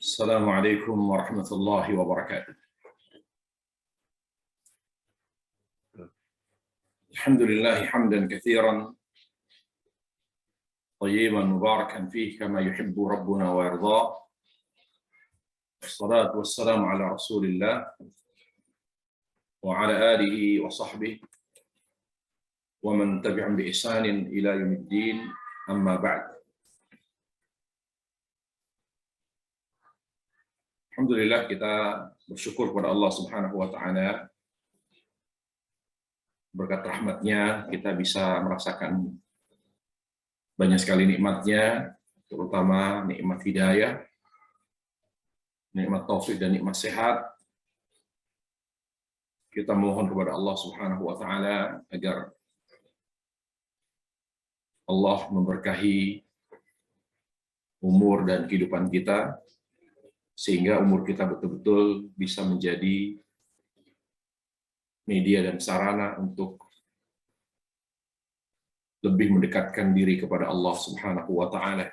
Assalamualaikum warahmatullahi wabarakatuh. Alhamdulillah hamdan katsiran tayyiban mubarakan fihi kama yuhibbu rabbuna wa yarda. Wassalatu wassalamu ala Rasulillah wa ala alihi wa sahbihi wa man tabi'ahum bi ihsanin ila yaumiddin. Amma ba'd. Alhamdulillah, kita bersyukur kepada Allah Subhanahu wa taala. Berkat rahmatnya kita bisa merasakan banyak sekali nikmatnya, terutama nikmat hidayah, nikmat taufik dan nikmat sehat. Kita mohon kepada Allah Subhanahu wa taala agar Allah memberkahi umur dan kehidupan kita, sehingga umur kita betul-betul bisa menjadi media dan sarana untuk lebih mendekatkan diri kepada Allah Subhanahu wa taala.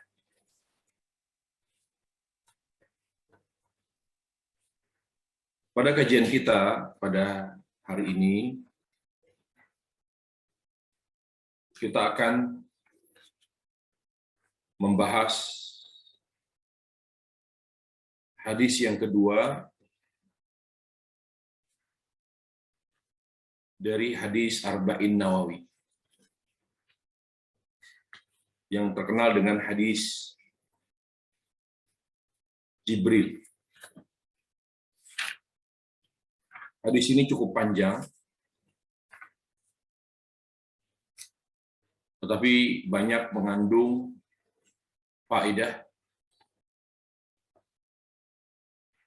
Pada kajian kita pada hari ini, kita akan membahas hadis yang kedua dari hadis Arba'in Nawawi, yang terkenal dengan hadis Jibril. Hadis ini cukup panjang, tetapi banyak mengandung faedah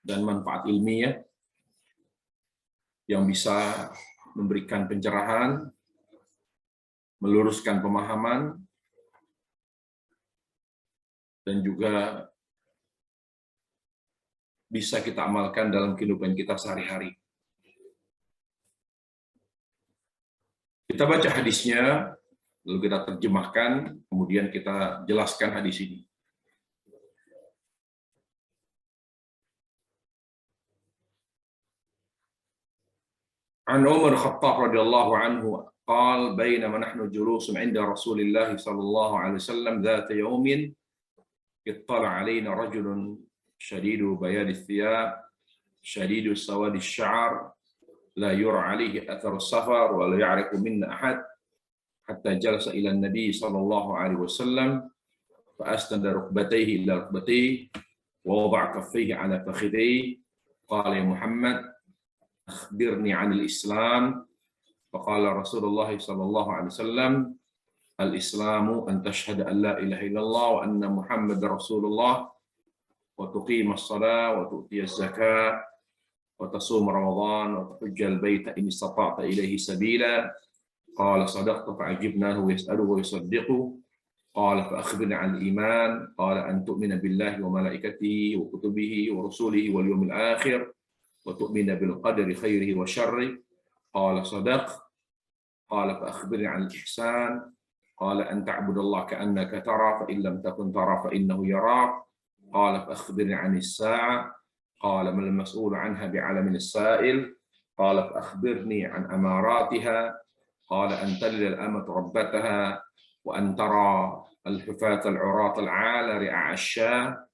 dan manfaat ilmiah yang bisa memberikan pencerahan, meluruskan pemahaman, dan juga bisa kita amalkan dalam kehidupan kita sehari-hari. Kita baca hadisnya, lalu kita terjemahkan, kemudian kita jelaskan hadis ini. An Umar Khattab radhiyallahu anhu قال بينما نحن جلوس عند رسول الله صلى الله عليه وسلم ذات يوم اطلع علينا رجل شديد بياض الثياب شديد سواد الشعر لا يرى عليه أثر السفر ولا يعرف منا أحد حتى جلس إلى النبي صلى الله عليه وسلم فأسند ركبتيه إلى ركبتيه ووضع كفيه على فخذيه قال يا محمد أخبرني عن الإسلام. فقال رسول الله صلى الله عليه وسلم الإسلام أن تشهد أن لا إله إلا الله وأن محمد رسول الله وتقيم الصلاة وتؤتي الزكاة وتصوم رمضان وتحج البيت إن استطعت إليه سبيلا. قال صدقت فعجبناه يسأله ويصدقه. قال فأخبرني عن الإيمان. قال أن تؤمن بالله وملائكته وكتبه ورسله واليوم الآخر وتؤمن بالقدر خيره وشره. قال صدق. قال فأخبرني عن الإحسان. قال أن تعبد الله كأنك ترى فإن لم تكن ترى فإنه يراك. قال فأخبرني عن الساعة. قال ما المسؤول عنها بعلم من السائل. قال فأخبرني عن أماراتها. قال أن تلد الأمة ربتها وأن ترى الحفاة العراة العالة رعاء الشاة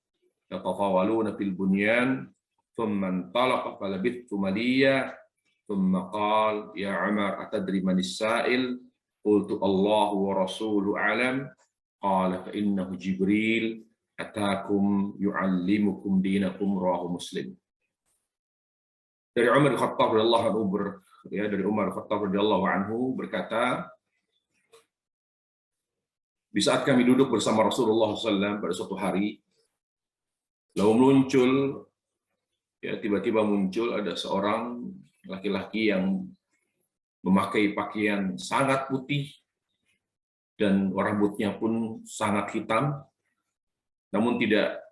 يتطاولون في البنيان. ثم انطلق فلبثت مليا ثم قال يا عمر أتدري من السائل؟ قلت الله ورسوله أعلم. قال فإنه جبريل أتاكم يعلمكم دينكم. رواه مسلم. Dari Umar Khattab radhiyallahu anhu dari Umar Khattab radhiyallahu anhu berkata, di saat kami duduk bersama Rasulullah SAW pada suatu hari, lalu tiba-tiba muncul ada seorang laki-laki yang memakai pakaian sangat putih dan rambutnya pun sangat hitam, namun tidak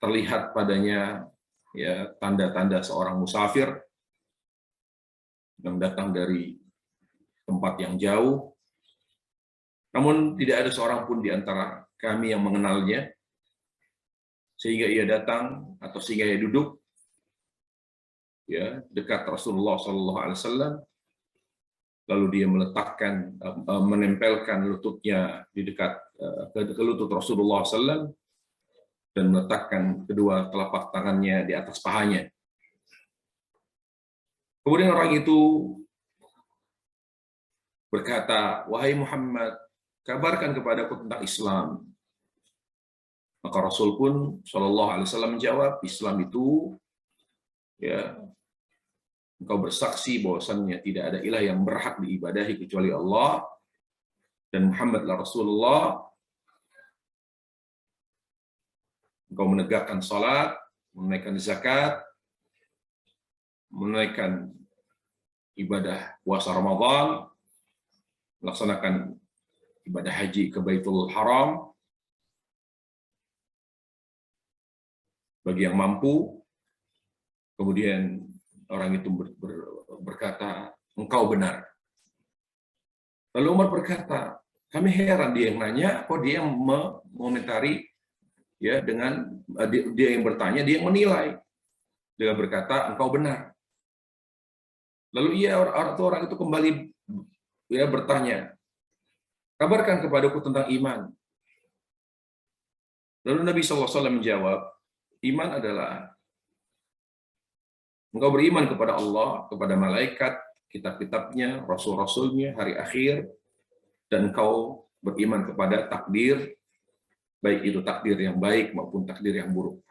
terlihat padanya tanda-tanda seorang musafir yang datang dari tempat yang jauh. Namun tidak ada seorang pun di antara kami yang mengenalnya. sehingga ia datang atau sehingga ia duduk ya dekat Rasulullah SAW, lalu dia meletakkan menempelkan lututnya di dekat ke lutut Rasulullah SAW dan meletakkan kedua telapak tangannya di atas pahanya. Kemudian orang itu berkata, "Wahai Muhammad, kabarkan kepadaku tentang Islam." Maka Rasul pun Shallallahu Alaihi Wasallam menjawab, Islam itu ya engkau bersaksi bahwasannya tidak ada ilah yang berhak diibadahi kecuali Allah dan Muhammadlah Rasulullah. Engkau menegakkan salat, menunaikan zakat, menunaikan ibadah puasa Ramadan, melaksanakan ibadah haji ke Baitul Haram bagi yang mampu. Kemudian orang itu berkata, engkau benar. Lalu Umar berkata, kami heran dia yang nanya, kok dia yang mengomentari, ya dengan dia yang bertanya, dia yang menilai. Dia berkata, engkau benar. Lalu orang itu kembali ya bertanya, kabarkan kepadaku tentang iman. Lalu Nabi SAW menjawab, iman adalah engkau beriman kepada Allah, kepada malaikat, kitab-kitabnya, rasul-rasulnya, hari akhir, dan engkau beriman kepada takdir, baik itu takdir yang baik maupun takdir yang buruk.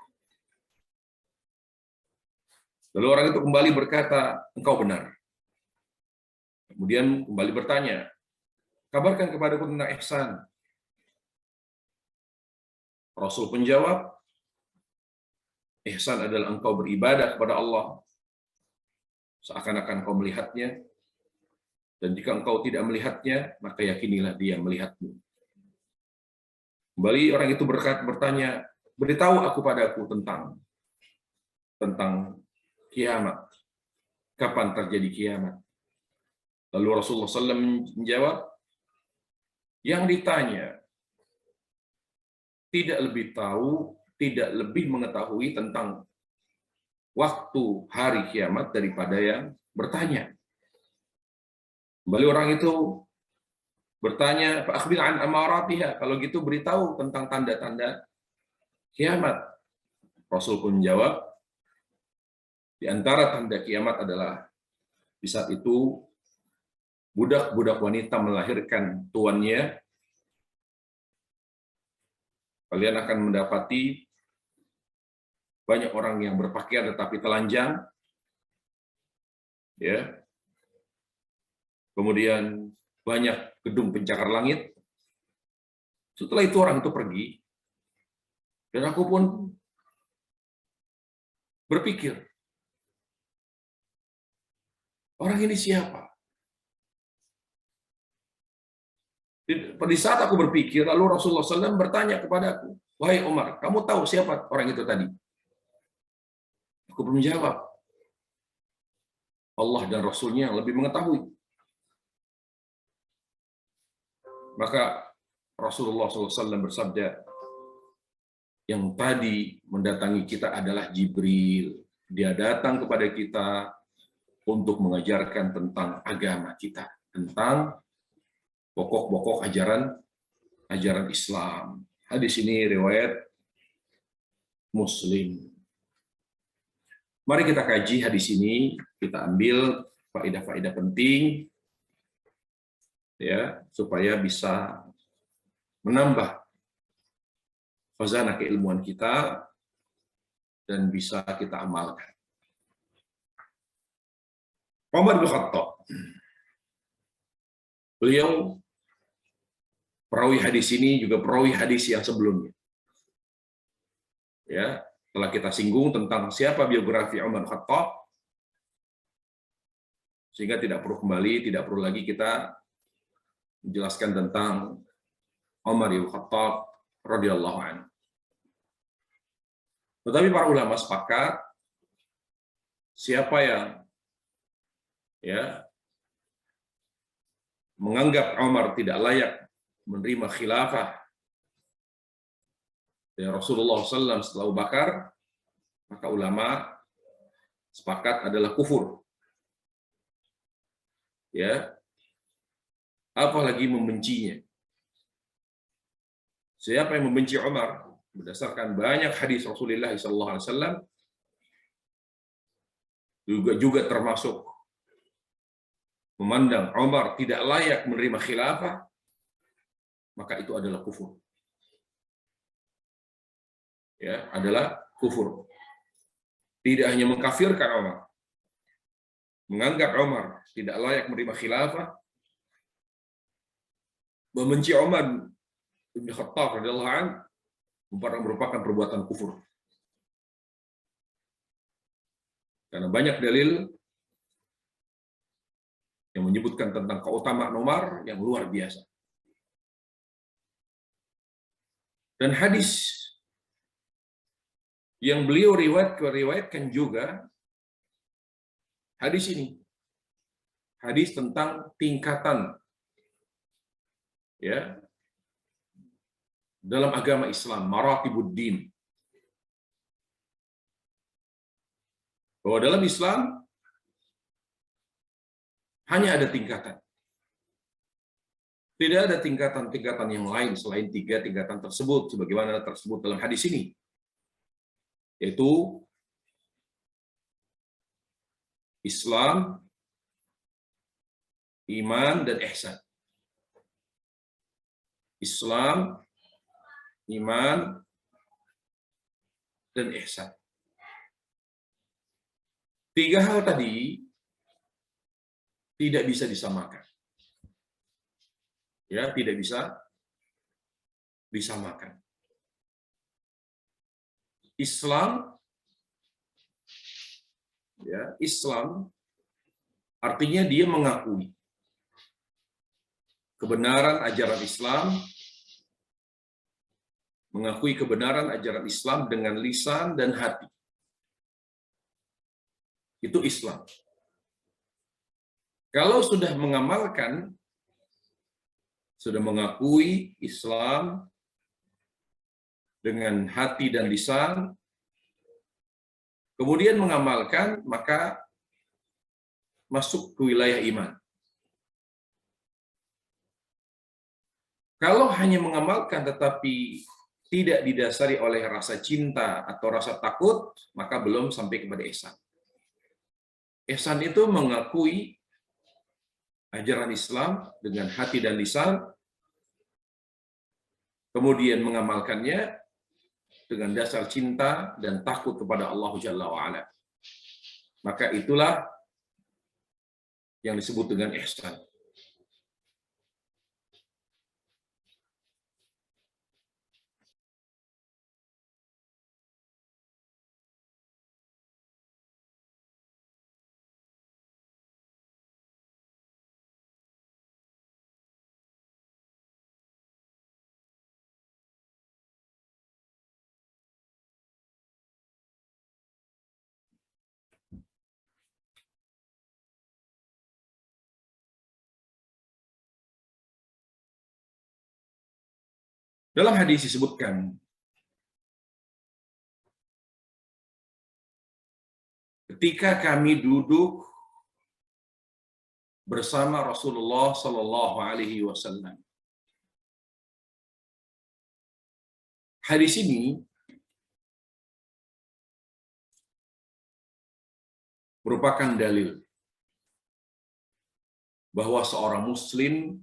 Lalu orang itu kembali berkata, engkau benar. Kemudian kembali bertanya, kabarkan kepadaku tentang ihsan. Rasul pun jawab, ihsan adalah engkau beribadah kepada Allah seakan-akan kau melihatnya, dan jika engkau tidak melihatnya, maka yakinilah dia melihatmu. Kembali orang itu bertanya, beritahu aku padaku tentang kiamat. Kapan terjadi kiamat? Lalu Rasulullah SAW menjawab, yang ditanya tidak lebih mengetahui tentang waktu hari kiamat daripada yang bertanya. Kembali orang itu bertanya, Pak Akhbil an amaratiha, kalau gitu beritahu tentang tanda-tanda kiamat. Rasul pun menjawab, di antara tanda kiamat adalah di saat itu budak-budak wanita melahirkan tuannya. Kalian akan mendapati banyak orang yang berpakaian tetapi telanjang, ya. Kemudian banyak gedung pencakar langit. Setelah itu orang itu pergi, dan aku pun berpikir, orang ini siapa? Pada saat aku berpikir, lalu Rasulullah SAW bertanya kepadaku, wahai Umar, kamu tahu siapa orang itu tadi? Aku belum jawab. Allah dan Rasulnya yang lebih mengetahui. Maka Rasulullah SAW bersabda, yang tadi mendatangi kita adalah Jibril. Dia datang kepada kita untuk mengajarkan tentang agama kita, tentang pokok-pokok ajaran Islam. Hadis ini riwayat Muslim. Mari kita kaji hadis ini, kita ambil faedah-faedah penting ya supaya bisa menambah khazanah keilmuan kita dan bisa kita amalkan. Umar bin Khattab, beliau perawi hadis ini juga perawi hadis yang sebelumnya. Ya, telah kita singgung tentang siapa biografi Umar bin Khattab, sehingga tidak perlu lagi kita menjelaskan tentang Umar bin Khattab radhiyallahu anhu. Tetapi para ulama sepakat siapa yang menganggap Umar tidak layak menerima khilafah dari Rasulullah SAW setelah Abu Bakar, maka ulama sepakat adalah kufur. Ya, apalagi membencinya. Siapa yang membenci Umar berdasarkan banyak hadis Rasulullah SAW juga termasuk memandang Umar tidak layak menerima khilafah, maka itu adalah kufur. Ya, adalah kufur. Tidak hanya mengkafirkan Umar, menganggap Umar tidak layak menerima khilafah, membenci Umar bin Khattab radhiyallahu anhu merupakan perbuatan kufur. Karena banyak dalil yang menyebutkan tentang keutamaan Umar yang luar biasa. Dan hadis yang beliau riwayatkan juga hadis ini. Hadis tentang tingkatan ya dalam agama Islam, maratibuddin. Bahwa dalam Islam hanya ada tingkatan. Tidak ada tingkatan-tingkatan yang lain selain 3 tingkatan tersebut, sebagaimana tersebut dalam hadis ini. Yaitu Islam, iman, dan ihsan. Islam, iman, dan ihsan. 3 hal tadi tidak bisa disamakan. Ya, tidak bisa disamakan. Islam, ya, Islam artinya dia mengakui kebenaran ajaran Islam, mengakui kebenaran ajaran Islam dengan lisan dan hati. Itu Islam. Kalau sudah mengamalkan, sudah mengakui Islam dengan hati dan lisan, kemudian mengamalkan, maka masuk ke wilayah iman. Kalau hanya mengamalkan tetapi tidak didasari oleh rasa cinta atau rasa takut, maka belum sampai kepada ihsan. Ihsan itu mengakui ajaran Islam dengan hati dan lisan, kemudian mengamalkannya dengan dasar cinta dan takut kepada Allah Jalla wa'ala. Maka itulah yang disebut dengan ihsan. Dalam hadis disebutkan, ketika kami duduk bersama Rasulullah Sallallahu Alaihi Wasallam. Hadis ini merupakan dalil bahwa seorang Muslim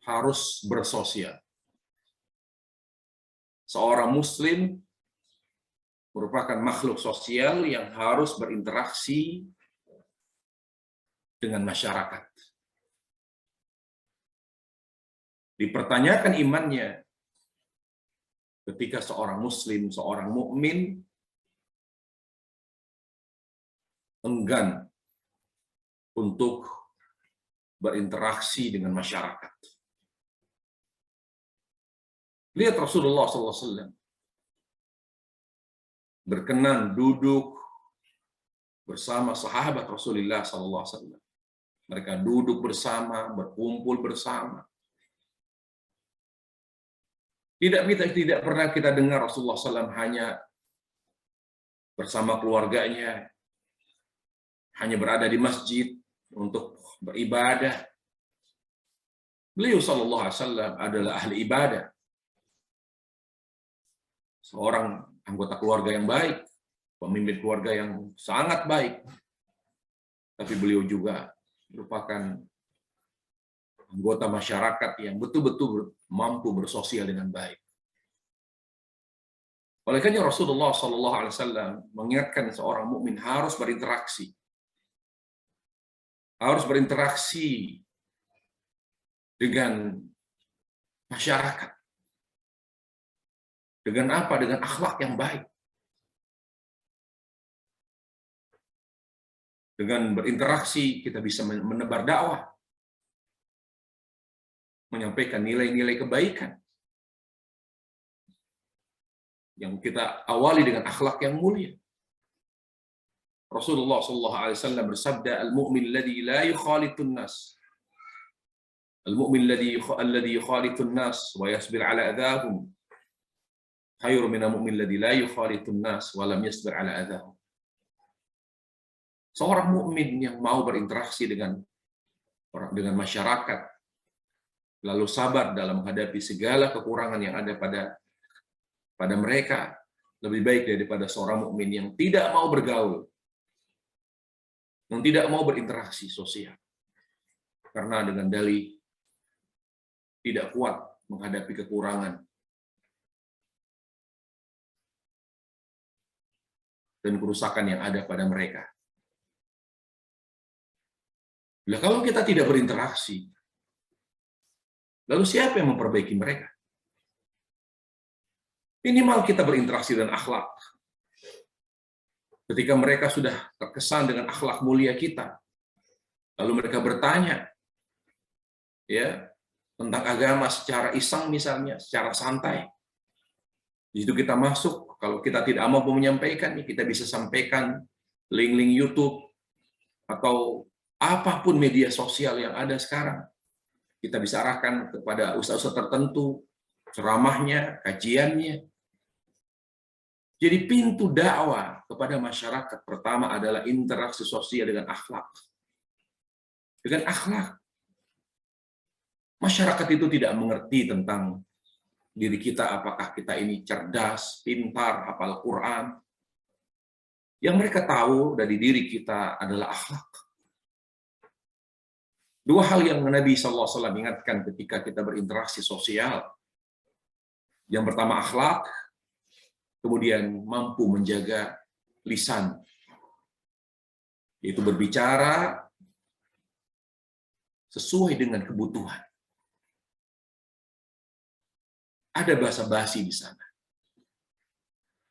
harus bersosial. Seorang Muslim merupakan makhluk sosial yang harus berinteraksi dengan masyarakat. Dipertanyakan imannya ketika seorang Muslim, seorang mukmin enggan untuk berinteraksi dengan masyarakat. Lihat Rasulullah SAW berkenan duduk bersama sahabat Rasulullah SAW. Mereka duduk bersama, berkumpul bersama. Tidak pernah kita dengar Rasulullah SAW hanya bersama keluarganya, hanya berada di masjid untuk beribadah. Beliau Shallallahu Alaihi Wasallam adalah ahli ibadah, seorang anggota keluarga yang baik, pemimpin keluarga yang sangat baik. Tapi beliau juga merupakan anggota masyarakat yang betul-betul mampu bersosial dengan baik. Oleh karena Rasulullah SAW mengingatkan seorang mukmin harus berinteraksi dengan masyarakat. Dengan apa? Dengan akhlak yang baik. Dengan berinteraksi kita bisa menebar dakwah, menyampaikan nilai-nilai kebaikan yang kita awali dengan akhlak yang mulia. Rasulullah SAW bersabda, "Al-mu'min alladhi la yukhalitun nas, al-mu'min alladhi yukhalitun nas wa yasbir ala adahum, khairu min al-mu'min alladhi la yukhalitun nas wa lam yasbir ala adahum." Seorang mukmin yang mau berinteraksi dengan masyarakat, lalu sabar dalam menghadapi segala kekurangan yang ada pada mereka, lebih baik daripada seorang mukmin yang tidak mau bergaul, yang tidak mau berinteraksi sosial, karena dengan dalih tidak kuat menghadapi kekurangan dan kerusakan yang ada pada mereka. Nah, kalau kita tidak berinteraksi, lalu siapa yang memperbaiki mereka? Minimal kita berinteraksi dengan akhlak. Ketika mereka sudah terkesan dengan akhlak mulia kita, lalu mereka bertanya ya tentang agama secara iseng misalnya, secara santai. Di situ kita masuk, kalau kita tidak mampu menyampaikan, kita bisa sampaikan link-link YouTube atau apapun media sosial yang ada sekarang. Kita bisa arahkan kepada ustaz-ustaz tertentu, ceramahnya, kajiannya. Jadi pintu dakwah kepada masyarakat pertama adalah interaksi sosial dengan akhlak. Dengan akhlak. Masyarakat itu tidak mengerti tentang diri kita, apakah kita ini cerdas, pintar, hafal Quran. Yang mereka tahu dari diri kita adalah akhlak. Dua hal yang Nabi SAW ingatkan ketika kita berinteraksi sosial. Yang pertama akhlak, kemudian mampu menjaga lisan, yaitu berbicara sesuai dengan kebutuhan. Ada bahasa basi di sana.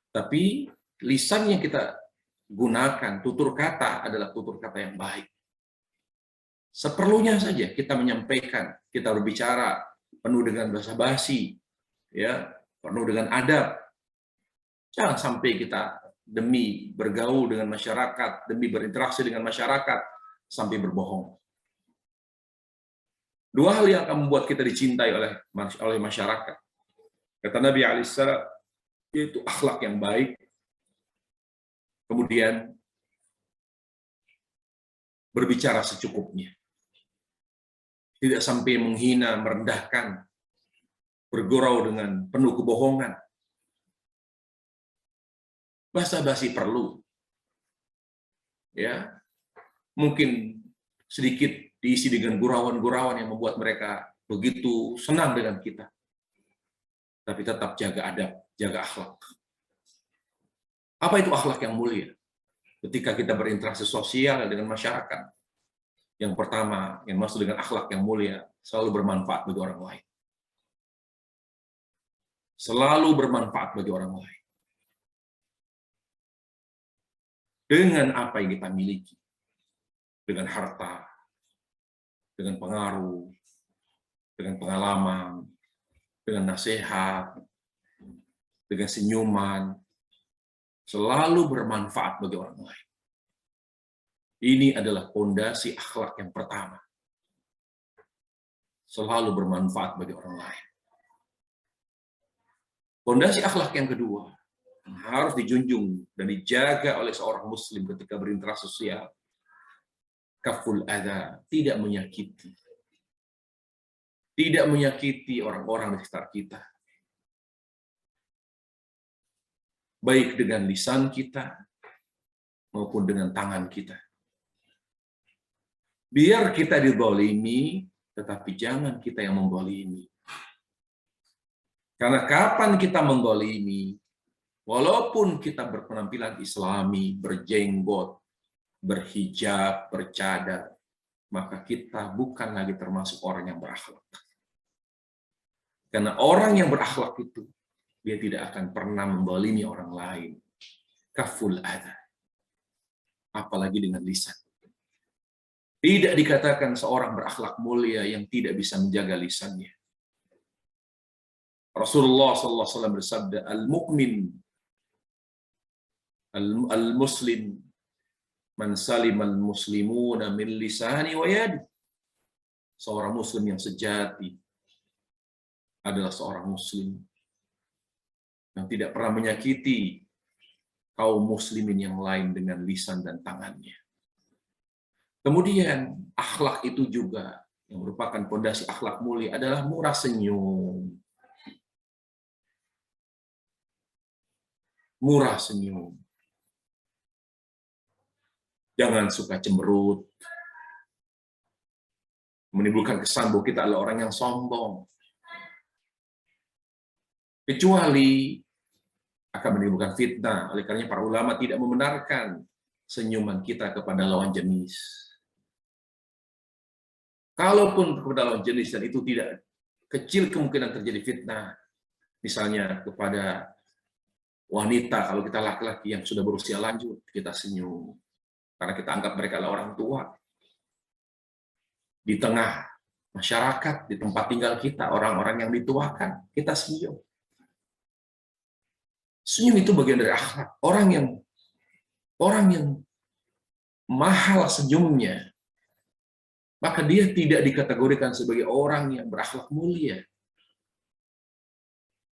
Tapi lisan yang kita gunakan, tutur kata adalah tutur kata yang baik. Seperlunya saja kita menyampaikan, kita berbicara penuh dengan bahasa basi, ya, penuh dengan adab. Jangan sampai kita demi bergaul dengan masyarakat, demi berinteraksi dengan masyarakat, sampai berbohong. Dua hal yang akan membuat kita dicintai oleh masyarakat. Kata Nabi alaihissalam, yaitu akhlak yang baik, kemudian berbicara secukupnya. Tidak sampai menghina, merendahkan, bergurau dengan penuh kebohongan. Basa-basi perlu. Ya. Mungkin sedikit diisi dengan gurauan-gurauan yang membuat mereka begitu senang dengan kita. Tapi tetap jaga adab, jaga akhlak. Apa itu akhlak yang mulia? Ketika kita berinteraksi sosial dengan masyarakat, yang pertama, yang maksud dengan akhlak yang mulia, selalu bermanfaat bagi orang lain. Selalu bermanfaat bagi orang lain. Dengan apa yang kita miliki. Dengan harta, dengan pengaruh, dengan pengalaman, dengan nasihat, dengan senyuman, selalu bermanfaat bagi orang lain. Ini adalah fondasi akhlak yang pertama. Selalu bermanfaat bagi orang lain. Pondasi akhlak yang kedua yang harus dijunjung dan dijaga oleh seorang muslim ketika berinteraksi sosial, kaful adha, tidak menyakiti. Tidak menyakiti orang-orang di sekitar kita. Baik dengan lisan kita maupun dengan tangan kita. Biar kita dizalimi, tetapi jangan kita yang menggolimi. Karena kapan kita menggolimi, walaupun kita berpenampilan islami, berjenggot, berhijab, bercadar, maka kita bukan lagi termasuk orang yang berakhlak. Karena orang yang berakhlak itu, dia tidak akan pernah menggolimi orang lain. Kaful adha. Apalagi dengan lisan. Tidak dikatakan seorang berakhlak mulia yang tidak bisa menjaga lisannya. Rasulullah SAW bersabda, al-mu'min, al-muslim, man salim al-muslimuna min lisani wa yadi. Seorang muslim yang sejati adalah seorang muslim yang tidak pernah menyakiti kaum muslimin yang lain dengan lisan dan tangannya. Kemudian akhlak itu juga yang merupakan pondasi akhlak mulia adalah murah senyum. Murah senyum. Jangan suka cemberut. Menimbulkan kesan bahwa kita adalah orang yang sombong. Kecuali akan menimbulkan fitnah. Oleh karenanya para ulama tidak membenarkan senyuman kita kepada lawan jenis. Kalaupun kepada lawan jenis dan itu tidak kecil kemungkinan terjadi fitnah. Misalnya kepada wanita, kalau kita laki-laki yang sudah berusia lanjut, kita senyum. Karena kita anggap mereka adalah orang tua. Di tengah masyarakat, di tempat tinggal kita, orang-orang yang dituakan, kita senyum. Senyum itu bagian dari akhlak. Orang yang mahal senyumnya, maka dia tidak dikategorikan sebagai orang yang berakhlak mulia.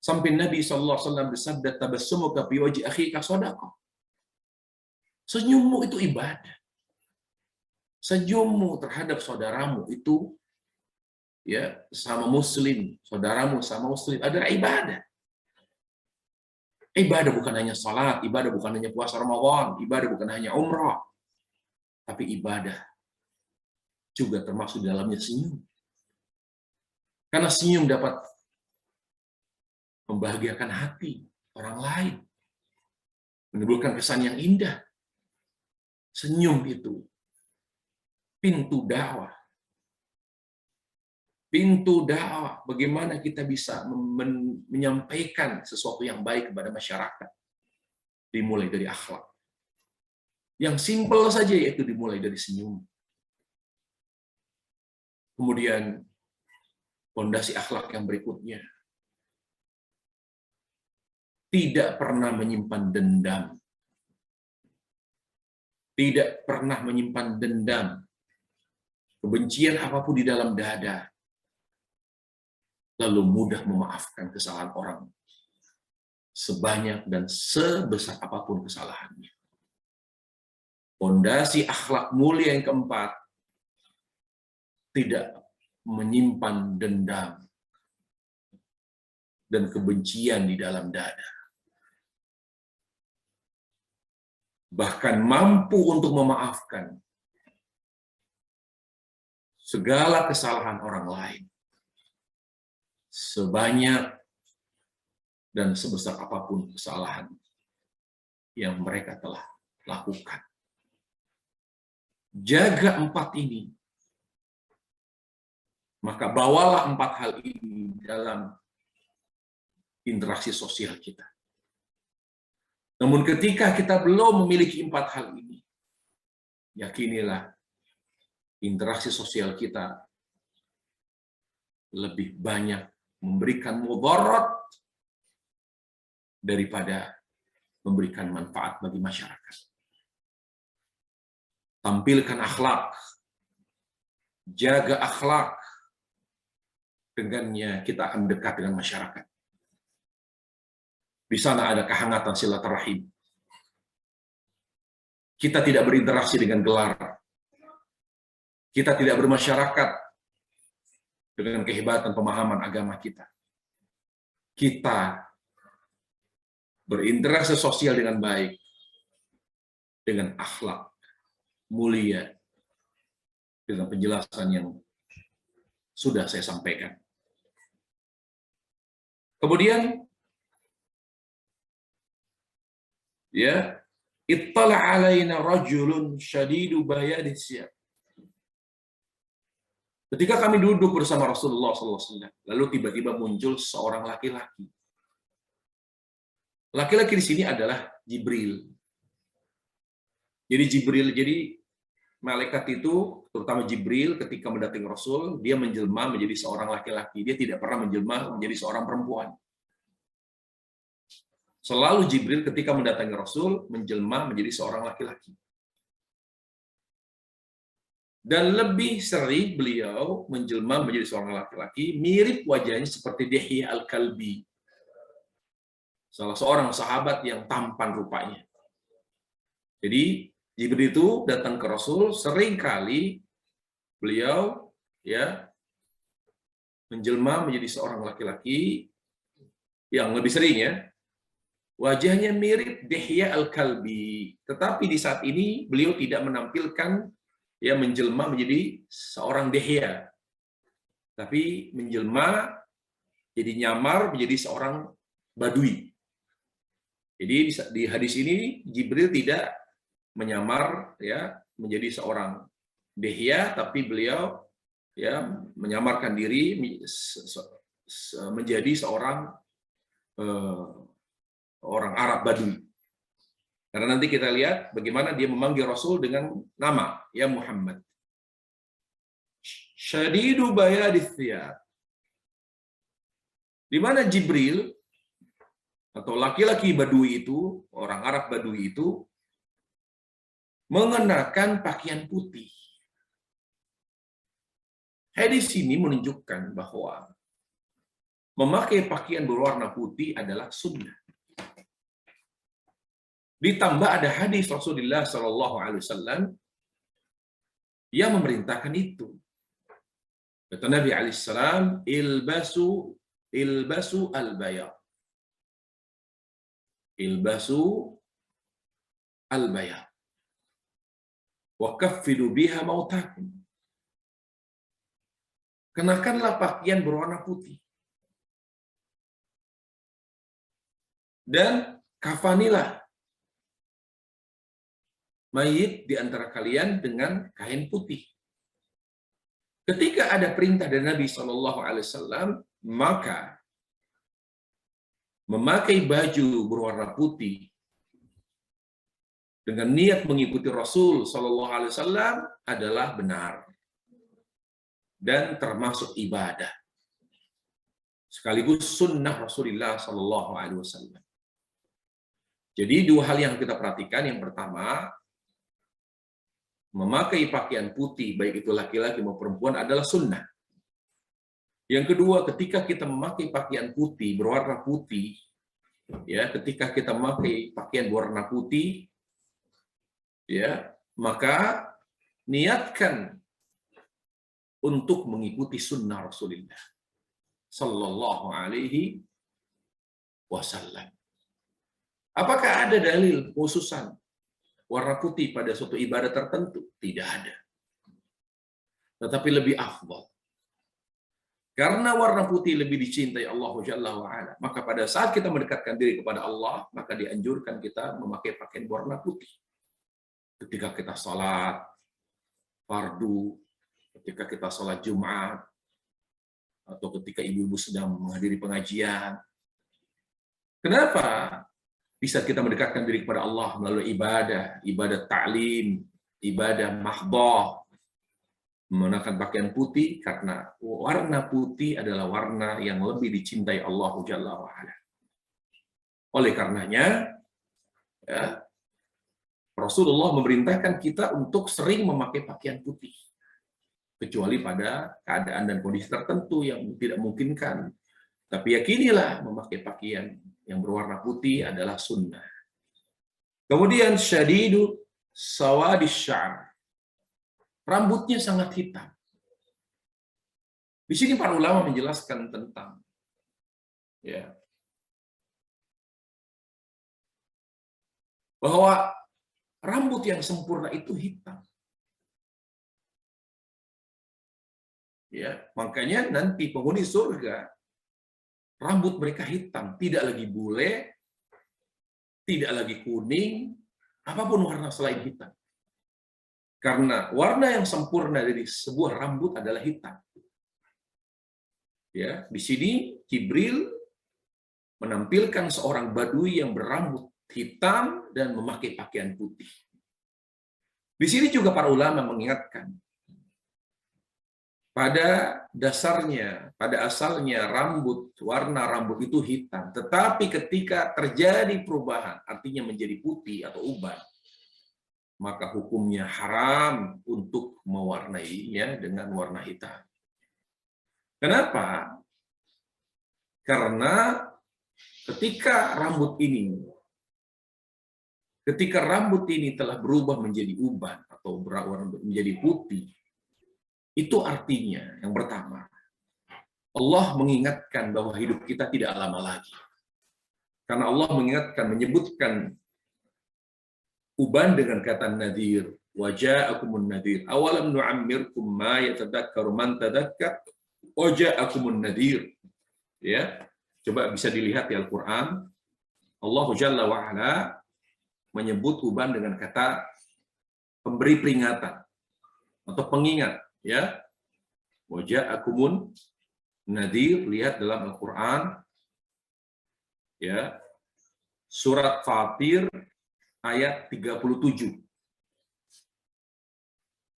Sampai Nabi SAW bersabda, tabassumuka fi wajhi akhika shadaqah. Senyummu itu ibadah. Senyummu terhadap saudaramu itu ya sama muslim, saudaramu sama muslim adalah ibadah. Ibadah bukan hanya salat, ibadah bukan hanya puasa Ramadan, ibadah bukan hanya umrah. Tapi ibadah juga termasuk di dalamnya senyum. Karena senyum dapat membahagiakan hati orang lain. Menimbulkan kesan yang indah. Senyum itu pintu dakwah. Pintu dakwah, bagaimana kita bisa menyampaikan sesuatu yang baik kepada masyarakat. Dimulai dari akhlak. Yang simpel saja yaitu dimulai dari senyum. Kemudian fondasi akhlak yang berikutnya. Tidak pernah menyimpan dendam. Tidak pernah menyimpan dendam. Kebencian apapun di dalam dada. Lalu mudah memaafkan kesalahan orang. Sebanyak dan sebesar apapun kesalahannya. Fondasi akhlak mulia yang keempat. Tidak menyimpan dendam. Dan kebencian di dalam dada. Bahkan mampu untuk memaafkan segala kesalahan orang lain. Sebanyak dan sebesar apapun kesalahan yang mereka telah lakukan. Jaga empat ini. Maka bawalah empat hal ini dalam interaksi sosial kita. Namun ketika kita belum memiliki empat hal ini, yakinilah interaksi sosial kita lebih banyak memberikan mudarat daripada memberikan manfaat bagi masyarakat. Tampilkan akhlak, jaga akhlak, dengannya kita akan dekat dengan masyarakat. Di sana ada kehangatan silaturahim. Kita tidak berinteraksi dengan gelar. Kita tidak bermasyarakat dengan kehebatan pemahaman agama kita. Kita berinteraksi sosial dengan baik, dengan akhlak mulia, dengan penjelasan yang sudah saya sampaikan. Kemudian, ya, ittala alaina rajulun syadidu bayadis siyab. Ketika kami duduk bersama Rasulullah SAW, lalu tiba-tiba muncul seorang laki-laki. Laki-laki di sini adalah Jibril. Jadi malaikat itu, terutama Jibril, ketika mendatangi Rasul, dia menjelma menjadi seorang laki-laki. Dia tidak pernah menjelma menjadi seorang perempuan. Selalu Jibril ketika mendatangi Rasul, menjelma menjadi seorang laki-laki. Dan lebih sering beliau menjelma menjadi seorang laki-laki, mirip wajahnya seperti Dihya Al-Kalbi, salah seorang sahabat yang tampan rupanya. Jadi Jibril itu datang ke Rasul, sering kali beliau ya menjelma menjadi seorang laki-laki, yang lebih sering ya wajahnya mirip Dihya Al-Kalbi, tetapi di saat ini beliau tidak menampilkan ya menjelma menjadi seorang Dihya, tapi menjelma jadi nyamar menjadi seorang Badui. Jadi di hadis ini Jibril tidak menyamar ya menjadi seorang Dihya, tapi beliau ya menyamarkan diri menjadi seorang orang Arab Badui. Karena nanti kita lihat bagaimana dia memanggil Rasul dengan nama, ya Muhammad. Syadidu bayadis thiyab. Di mana Jibril atau laki-laki Badui itu, orang Arab Badui itu mengenakan pakaian putih. Hadis ini menunjukkan bahwa memakai pakaian berwarna putih adalah sunnah. Ditambah ada hadis Rasulullah SAW yang memerintahkan itu. Kata Nabi alaihissalam, ilbasu al-bayad. Ilbasu al-bayad. Wa kaffidu biha mautakum. Kenakanlah pakaian berwarna putih. Dan kafanilah mayit di antara kalian dengan kain putih. Ketika ada perintah dari Nabi SAW, maka memakai baju berwarna putih dengan niat mengikuti Rasul SAW adalah benar dan termasuk ibadah, sekaligus sunnah Rasulullah SAW. Jadi dua hal yang kita perhatikan. Yang pertama, memakai pakaian putih, baik itu laki-laki maupun perempuan, adalah sunnah. Yang kedua, ketika kita memakai pakaian putih, berwarna putih, ya, ketika kita memakai pakaian berwarna putih, ya, maka niatkan untuk mengikuti sunnah Rasulullah Sallallahu Alaihi Wasallam. Apakah ada dalil khususan warna putih pada suatu ibadah tertentu? Tidak ada. Tetapi lebih afdal. Karena warna putih lebih dicintai Allah Jalla wa'ala, maka pada saat kita mendekatkan diri kepada Allah, maka dianjurkan kita memakai pakaian warna putih. Ketika kita sholat fardu, ketika kita sholat Jumat, atau ketika ibu-ibu sedang menghadiri pengajian. Kenapa bisa kita mendekatkan diri kepada Allah melalui ibadah ta'lim, ibadah mahdoh, menggunakan pakaian putih? Karena warna putih adalah warna yang lebih dicintai Allah Jalla wa'ala. Oleh karenanya, ya, Rasulullah memerintahkan kita untuk sering memakai pakaian putih, kecuali pada keadaan dan kondisi tertentu yang tidak memungkinkan. Tapi yakinilah memakai pakaian yang berwarna putih adalah sunnah. Kemudian syadidu sawadis syar. Rambutnya sangat hitam. Di sini para ulama menjelaskan tentang ya, bahwa rambut yang sempurna itu hitam. Ya, makanya nanti penghuni surga rambut mereka hitam, tidak lagi bule, tidak lagi kuning, apapun warna selain hitam. Karena warna yang sempurna dari sebuah rambut adalah hitam. Ya, di sini Jibril menampilkan seorang badui yang berambut hitam dan memakai pakaian putih. Di sini juga para ulama mengingatkan, pada dasarnya, pada asalnya warna rambut itu hitam. Tetapi ketika terjadi perubahan, artinya menjadi putih atau uban, maka hukumnya haram untuk mewarnainya dengan warna hitam. Kenapa? Karena ketika rambut ini telah berubah menjadi uban atau menjadi putih, itu artinya yang pertama, Allah mengingatkan bahwa hidup kita tidak lama lagi. Karena Allah menyebutkan uban dengan kata nadir. Waja'akumun nadir. Awalam nu'ammirkum ma yatadakkaru man tadakkar. Waja'akumun nadir. Ya, coba bisa dilihat di Al-Quran. Allah Jalla wa'ala menyebut uban dengan kata pemberi peringatan atau pengingat. Ya, waja'akumun nadir, lihat dalam Al-Quran, ya, surat Fatir ayat 37.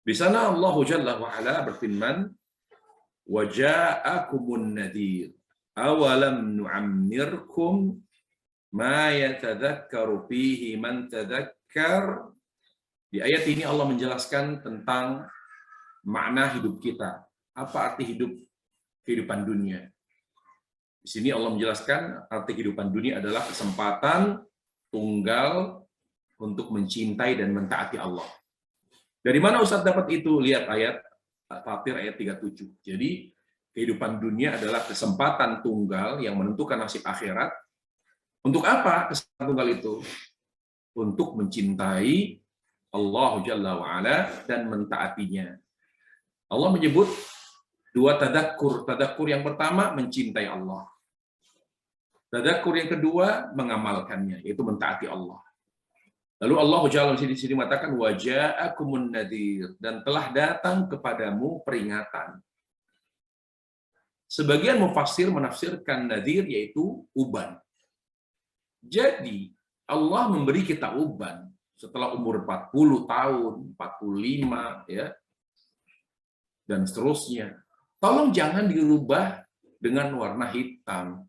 Di sana Allah Jalla wa'ala berfirman, waja'akumun nadir, awalam nu'ammirkum ma yatadakkaru fihi man tadakkar. Di ayat ini Allah menjelaskan tentang makna hidup kita. Apa arti kehidupan dunia? Di sini Allah menjelaskan arti kehidupan dunia adalah kesempatan tunggal untuk mencintai dan mentaati Allah. Dari mana Ustaz dapat itu? Lihat ayat Fatir ayat 37. Jadi kehidupan dunia adalah kesempatan tunggal yang menentukan nasib akhirat. Untuk apa kesempatan tunggal itu? Untuk mencintai Allah Jalla wa'ala dan mentaatinya. Allah menyebut dua tadakkur. Tadakkur yang pertama mencintai Allah. Tadakkur yang kedua mengamalkannya, yaitu mentaati Allah. Lalu Allah Jalla di sini mengatakan waja'akumun nadir, dan telah datang kepadamu peringatan. Sebagian mufassir menafsirkan nadir yaitu uban. Jadi Allah memberi kita uban setelah umur 40 tahun, 45 ya. Dan seterusnya. Tolong jangan dirubah dengan warna hitam.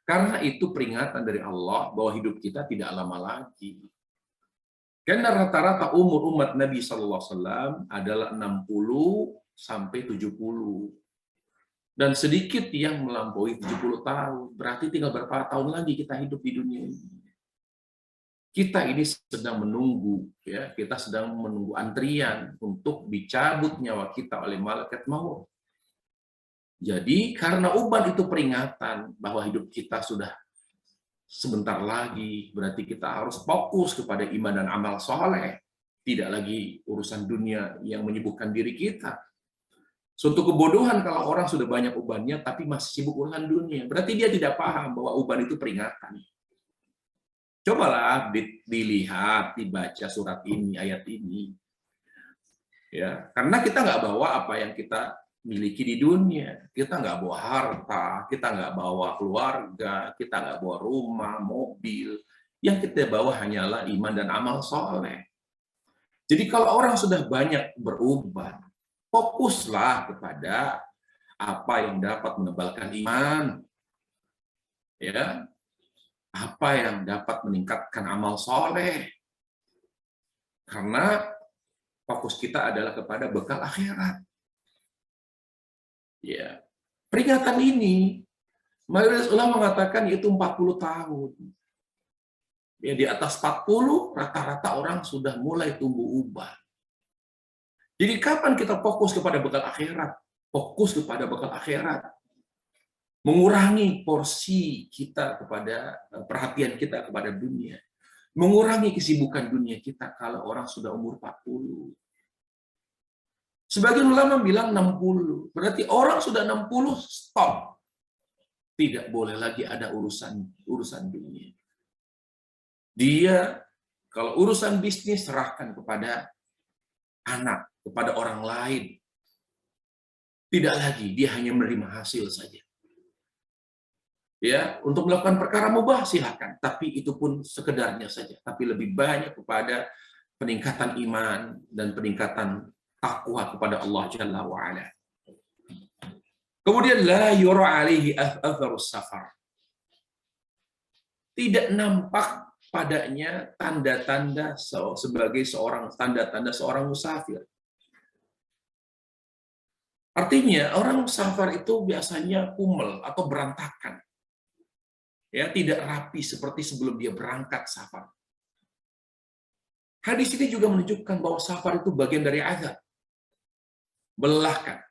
Karena itu peringatan dari Allah bahwa hidup kita tidak lama lagi. Karena rata-rata umur umat Nabi SAW adalah 60 sampai 70. Dan sedikit yang melampaui 70 tahun. Berarti tinggal berapa tahun lagi kita hidup di dunia ini. Kita ini sedang menunggu, ya, kita sedang menunggu antrian untuk dicabut nyawa kita oleh malaikat maut. Jadi karena uban itu peringatan bahwa hidup kita sudah sebentar lagi, berarti kita harus fokus kepada iman dan amal soleh, tidak lagi urusan dunia yang menyibukkan diri kita. Suatu kebodohan kalau orang sudah banyak ubannya tapi masih sibuk urusan dunia, berarti dia tidak paham bahwa uban itu peringatan. Cobalah dilihat, dibaca surat ini, ayat ini. Ya, karena kita nggak bawa apa yang kita miliki di dunia. Kita nggak bawa harta, kita nggak bawa keluarga, kita nggak bawa rumah, mobil. Yang kita bawa hanyalah iman dan amal soleh. Jadi kalau orang sudah banyak berubah, fokuslah kepada apa yang dapat menebalkan iman. Ya, apa yang dapat meningkatkan amal soleh. Karena fokus kita adalah kepada bekal akhirat. Ya, peringatan ini Mayoritas ulama mengatakan itu 40 tahun. Ya, di atas 40 rata-rata orang sudah mulai tumbuh ubah. Jadi kapan kita fokus kepada bekal akhirat? Fokus kepada bekal akhirat. Mengurangi porsi kita kepada perhatian kita kepada dunia. Mengurangi kesibukan dunia kita kalau orang sudah umur 40. Sebagian ulama bilang 60. Berarti orang sudah 60 stop. Tidak boleh lagi ada urusan dunia. Dia kalau urusan bisnis serahkan kepada anak, kepada orang lain. Tidak lagi, dia hanya menerima hasil saja. Ya, untuk melakukan perkara mubah silakan, tapi itu pun sekedarnya saja. Tapi lebih banyak kepada peningkatan iman dan peningkatan takwa kepada Allah Jalla wa Ala. Kemudian la yura alaihi atharus safar. Tidak nampak padanya tanda-tanda sebagai tanda-tanda seorang musafir. Artinya orang musafir itu biasanya kumel atau berantakan. Ya, tidak rapi seperti sebelum dia berangkat safar. Hadis ini juga menunjukkan bahwa safar itu bagian dari azab. Melelahkan.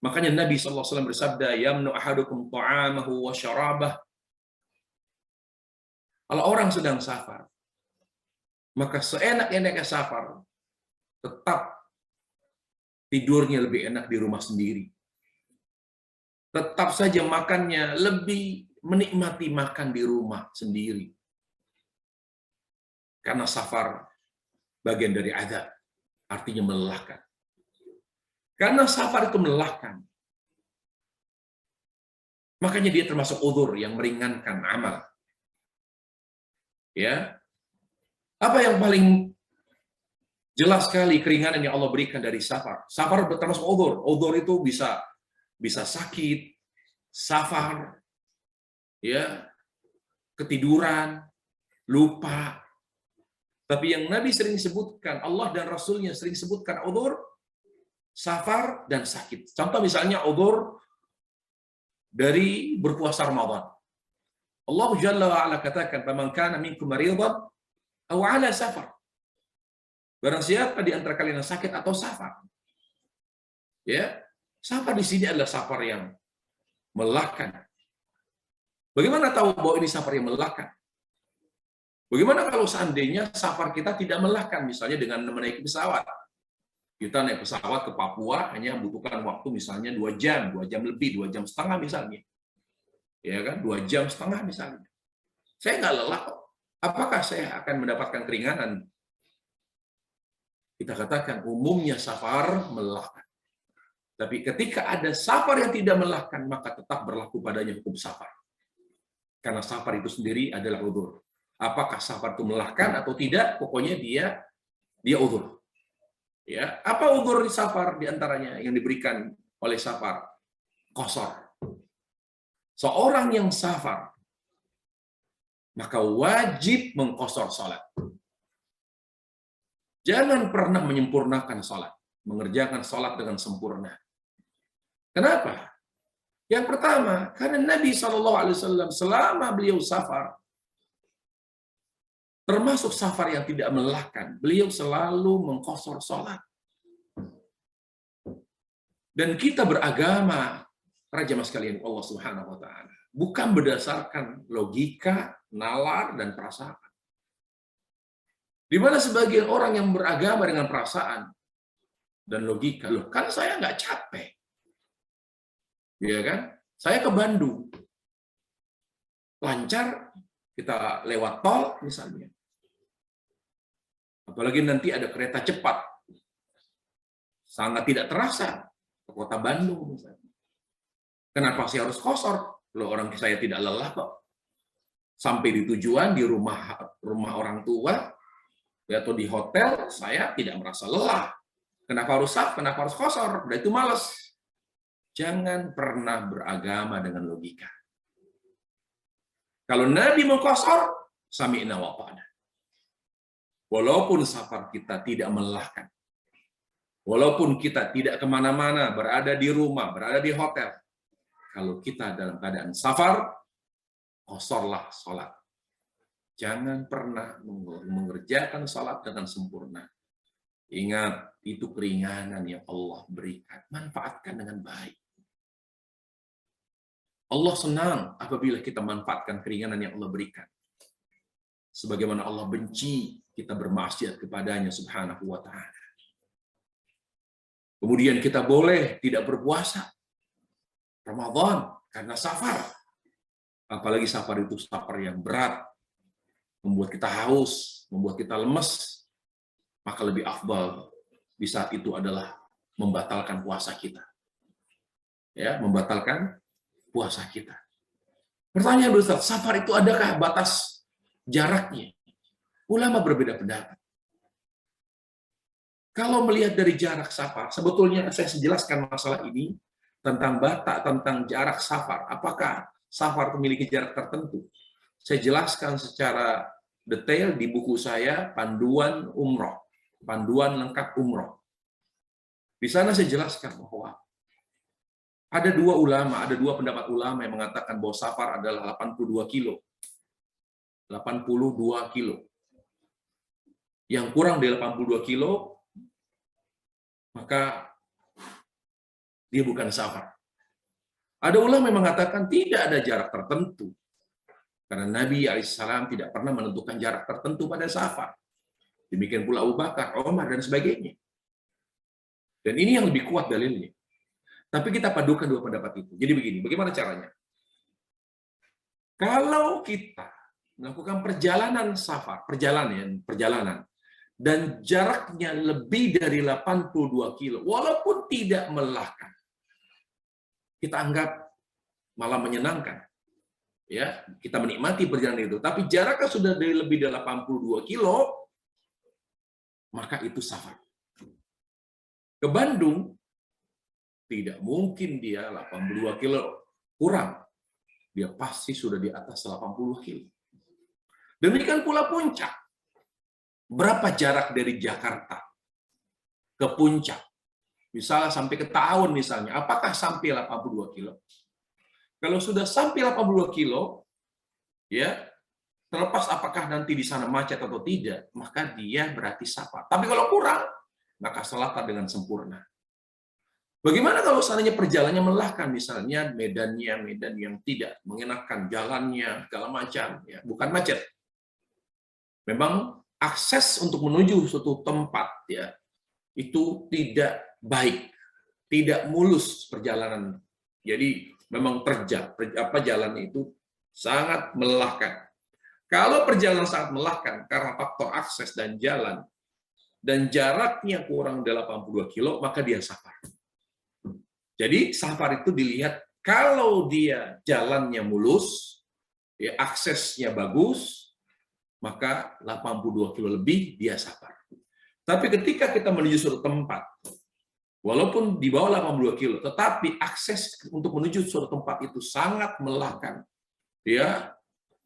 Makanya Nabi SAW bersabda, "Yamnu ahadukum ta'amahu wa syarabah." Kalau orang sedang safar, maka seenak-enaknya safar, tetap tidurnya lebih enak di rumah sendiri. Tetap saja makannya lebih menikmati makan di rumah sendiri. Karena safar bagian dari azab, artinya melelahkan. Karena safar itu melelahkan, makanya dia termasuk udzur yang meringankan amal. Ya, apa yang paling jelas sekali keringanan yang Allah berikan dari safar? Safar termasuk udzur. Udzur itu bisa sakit, safar, ya, ketiduran, lupa. Tapi yang Nabi sering sebutkan, Allah dan Rasulnya sering sebutkan udzur, safar, dan sakit. Contoh misalnya udzur dari berpuasa Ramadan. Allah Jalla wa Ala katakan, "Faman kana minkum maridan aw 'ala safar." Barang siapa di antara kalian yang sakit atau safar. Ya, safar di sini adalah safar yang melelahkan. Bagaimana tahu bahwa ini safar yang melelahkan? Bagaimana kalau seandainya safar kita tidak melelahkan, misalnya dengan menaiki pesawat? Kita naik pesawat ke Papua hanya membutuhkan waktu misalnya 2 jam lebih, 2 jam setengah misalnya. Ya kan, 2 jam setengah misalnya. Saya nggak lelah kok. Apakah saya akan mendapatkan keringanan? Kita katakan umumnya safar melelahkan. Tapi ketika ada safar yang tidak melelahkan, maka tetap berlaku padanya hukum safar. Karena safar itu sendiri adalah udzur. Apakah safar itu melelahkan atau tidak? Pokoknya dia udzur. Ya, apa udzur di safar di antaranya yang diberikan oleh safar? Qashar. Seorang yang safar maka wajib mengqashar salat. Jangan pernah menyempurnakan salat, mengerjakan salat dengan sempurna. Kenapa? Yang pertama, karena Nabi SAW selama beliau safar, termasuk safar yang tidak melelahkan, beliau selalu mengqashar salat. Dan kita beragama, para jamaah sekalian Allah Subhanahu wa taala, bukan berdasarkan logika, nalar, dan perasaan. Di mana sebagian orang yang beragama dengan perasaan dan logika, loh kan saya nggak capek. Ya kan? Saya ke Bandung. Lancar, kita lewat tol misalnya. Apalagi nanti ada kereta cepat. Sangat tidak terasa ke kota Bandung misalnya. Kenapa saya harus qashar? Loh orang saya tidak lelah kok. Sampai di tujuan, di rumah orang tua, atau di hotel, saya tidak merasa lelah. Kenapa harus qashar? Udah itu malas. Jangan pernah beragama dengan logika. Kalau Nabi mengqashar, sami'na wa ata'na. Walaupun safar kita tidak melelahkan, walaupun kita tidak kemana-mana, berada di rumah, berada di hotel, kalau kita dalam keadaan safar, qosorlah sholat. Jangan pernah mengerjakan sholat dengan sempurna. Ingat, itu keringanan yang Allah berikan. Manfaatkan dengan baik. Allah senang apabila kita manfaatkan keringanan yang Allah berikan. Sebagaimana Allah benci kita bermaksiat kepadanya subhanahu wa ta'ala. Kemudian kita boleh tidak berpuasa Ramadan karena safar. Apalagi safar itu safar yang berat, membuat kita haus, membuat kita lemes, maka lebih afdal di saat itu adalah membatalkan puasa kita. Ya, membatalkan puasa kita. Pertanyaan Ustaz, safar itu adakah batas jaraknya? Ulama berbeda pendapat. Kalau melihat dari jarak safar, sebetulnya saya jelaskan masalah ini tentang tentang jarak safar. Apakah safar memiliki jarak tertentu? Saya jelaskan secara detail di buku saya, Panduan Umroh. Panduan lengkap umroh. Di sana saya jelaskan bahwa ada dua pendapat ulama yang mengatakan bahwa safar adalah 82 kilo. 82 kilo. Yang kurang dari 82 kilo, maka dia bukan safar. Ada ulama yang mengatakan tidak ada jarak tertentu. Karena Nabi alaihissalam tidak pernah menentukan jarak tertentu pada safar. Demikian pula Abu Bakar, Umar, dan sebagainya. Dan ini yang lebih kuat dalilnya. Tapi kita padukan dua pendapat itu. Jadi begini, bagaimana caranya? Kalau kita melakukan perjalanan safar, perjalanan, dan jaraknya lebih dari 82 kilo, walaupun tidak melelahkan, kita anggap malah menyenangkan. Ya, kita menikmati perjalanan itu. Tapi jaraknya sudah lebih dari 82 kilo, maka itu safar. Ke Bandung, tidak mungkin dia 82 kilo kurang. Dia pasti sudah di atas 80 kilo. Demikian pula puncak. Berapa jarak dari Jakarta ke puncak? Misalnya sampai ke Taun misalnya, apakah sampai 82 kilo? Kalau sudah sampai 82 kilo, ya, terlepas apakah nanti di sana macet atau tidak, maka dia berarti safar. Tapi kalau kurang, maka sholatlah dengan sempurna. Bagaimana kalau seandainya perjalanannya melelahkan, misalnya medan yang tidak mengenakan, jalannya segala macam, ya, bukan macet. Memang akses untuk menuju suatu tempat, ya, itu tidak baik, tidak mulus perjalanan. Jadi memang jalan itu sangat melelahkan. Kalau perjalanan sangat melelahkan karena faktor akses dan jalan, dan jaraknya kurang dari 82 kilo, maka dia safar. Jadi safar itu dilihat kalau dia jalannya mulus, ya, aksesnya bagus, maka 82 kilo lebih dia safar. Tapi ketika kita menuju suatu tempat, walaupun di bawah 82 kilo, tetapi akses untuk menuju suatu tempat itu sangat melelahkan. Ya,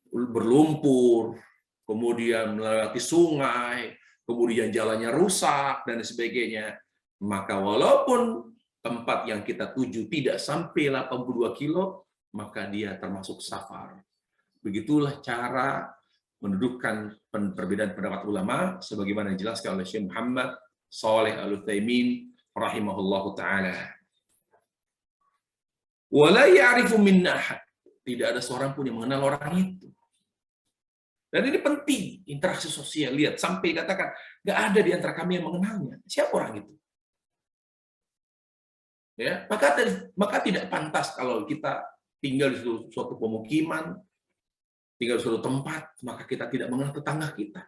berlumpur, kemudian melewati sungai, kemudian jalannya rusak, dan sebagainya. Maka walaupun tempat yang kita tuju tidak sampai 82 kilo, maka dia termasuk safar. Begitulah cara mendudukkan perbedaan pendapat ulama, sebagaimana dijelaskan oleh Syekh Muhammad Shalih Al-Utsaimin rahimahullahu ta'ala. Wala ya'rifu minna ahad. Tidak ada seorang pun yang mengenal orang itu. Dan ini penting, interaksi sosial. Lihat, sampai katakan, nggak ada di antara kami yang mengenalnya. Siapa orang itu? Ya, maka tidak pantas kalau kita tinggal di suatu pemukiman, tinggal di suatu tempat, maka kita tidak mengenal tetangga kita.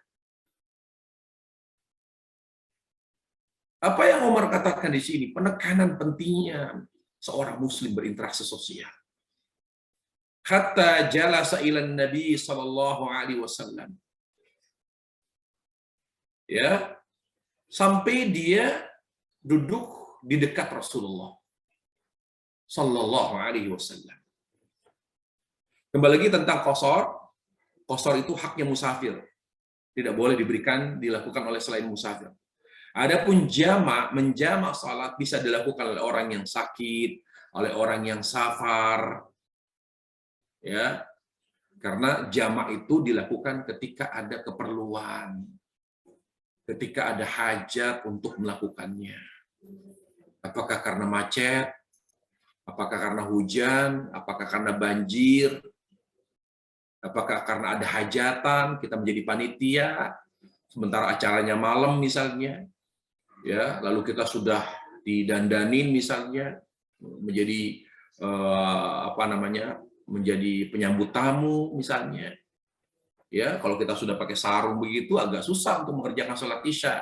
Apa yang Umar katakan di sini? Penekanan pentingnya seorang muslim berinteraksi sosial. Hatta jalasa ilan Nabi sallallahu alaihi wasallam. Ya, sampai dia duduk di dekat Rasulullah sallallahu alaihi wasallam. Kembali lagi tentang qasar. Qasar itu haknya musafir. Tidak boleh dilakukan oleh selain musafir. Adapun menjamak salat bisa dilakukan oleh orang yang sakit, oleh orang yang safar, ya, karena jamak itu dilakukan ketika ada keperluan, ketika ada hajat untuk melakukannya. Apakah karena macet, apakah karena hujan, apakah karena banjir, apakah karena ada hajatan, kita menjadi panitia, sementara acaranya malam misalnya, ya, lalu kita sudah didandanin misalnya, menjadi menjadi penyambut tamu misalnya, ya, kalau kita sudah pakai sarung begitu agak susah untuk mengerjakan sholat isya.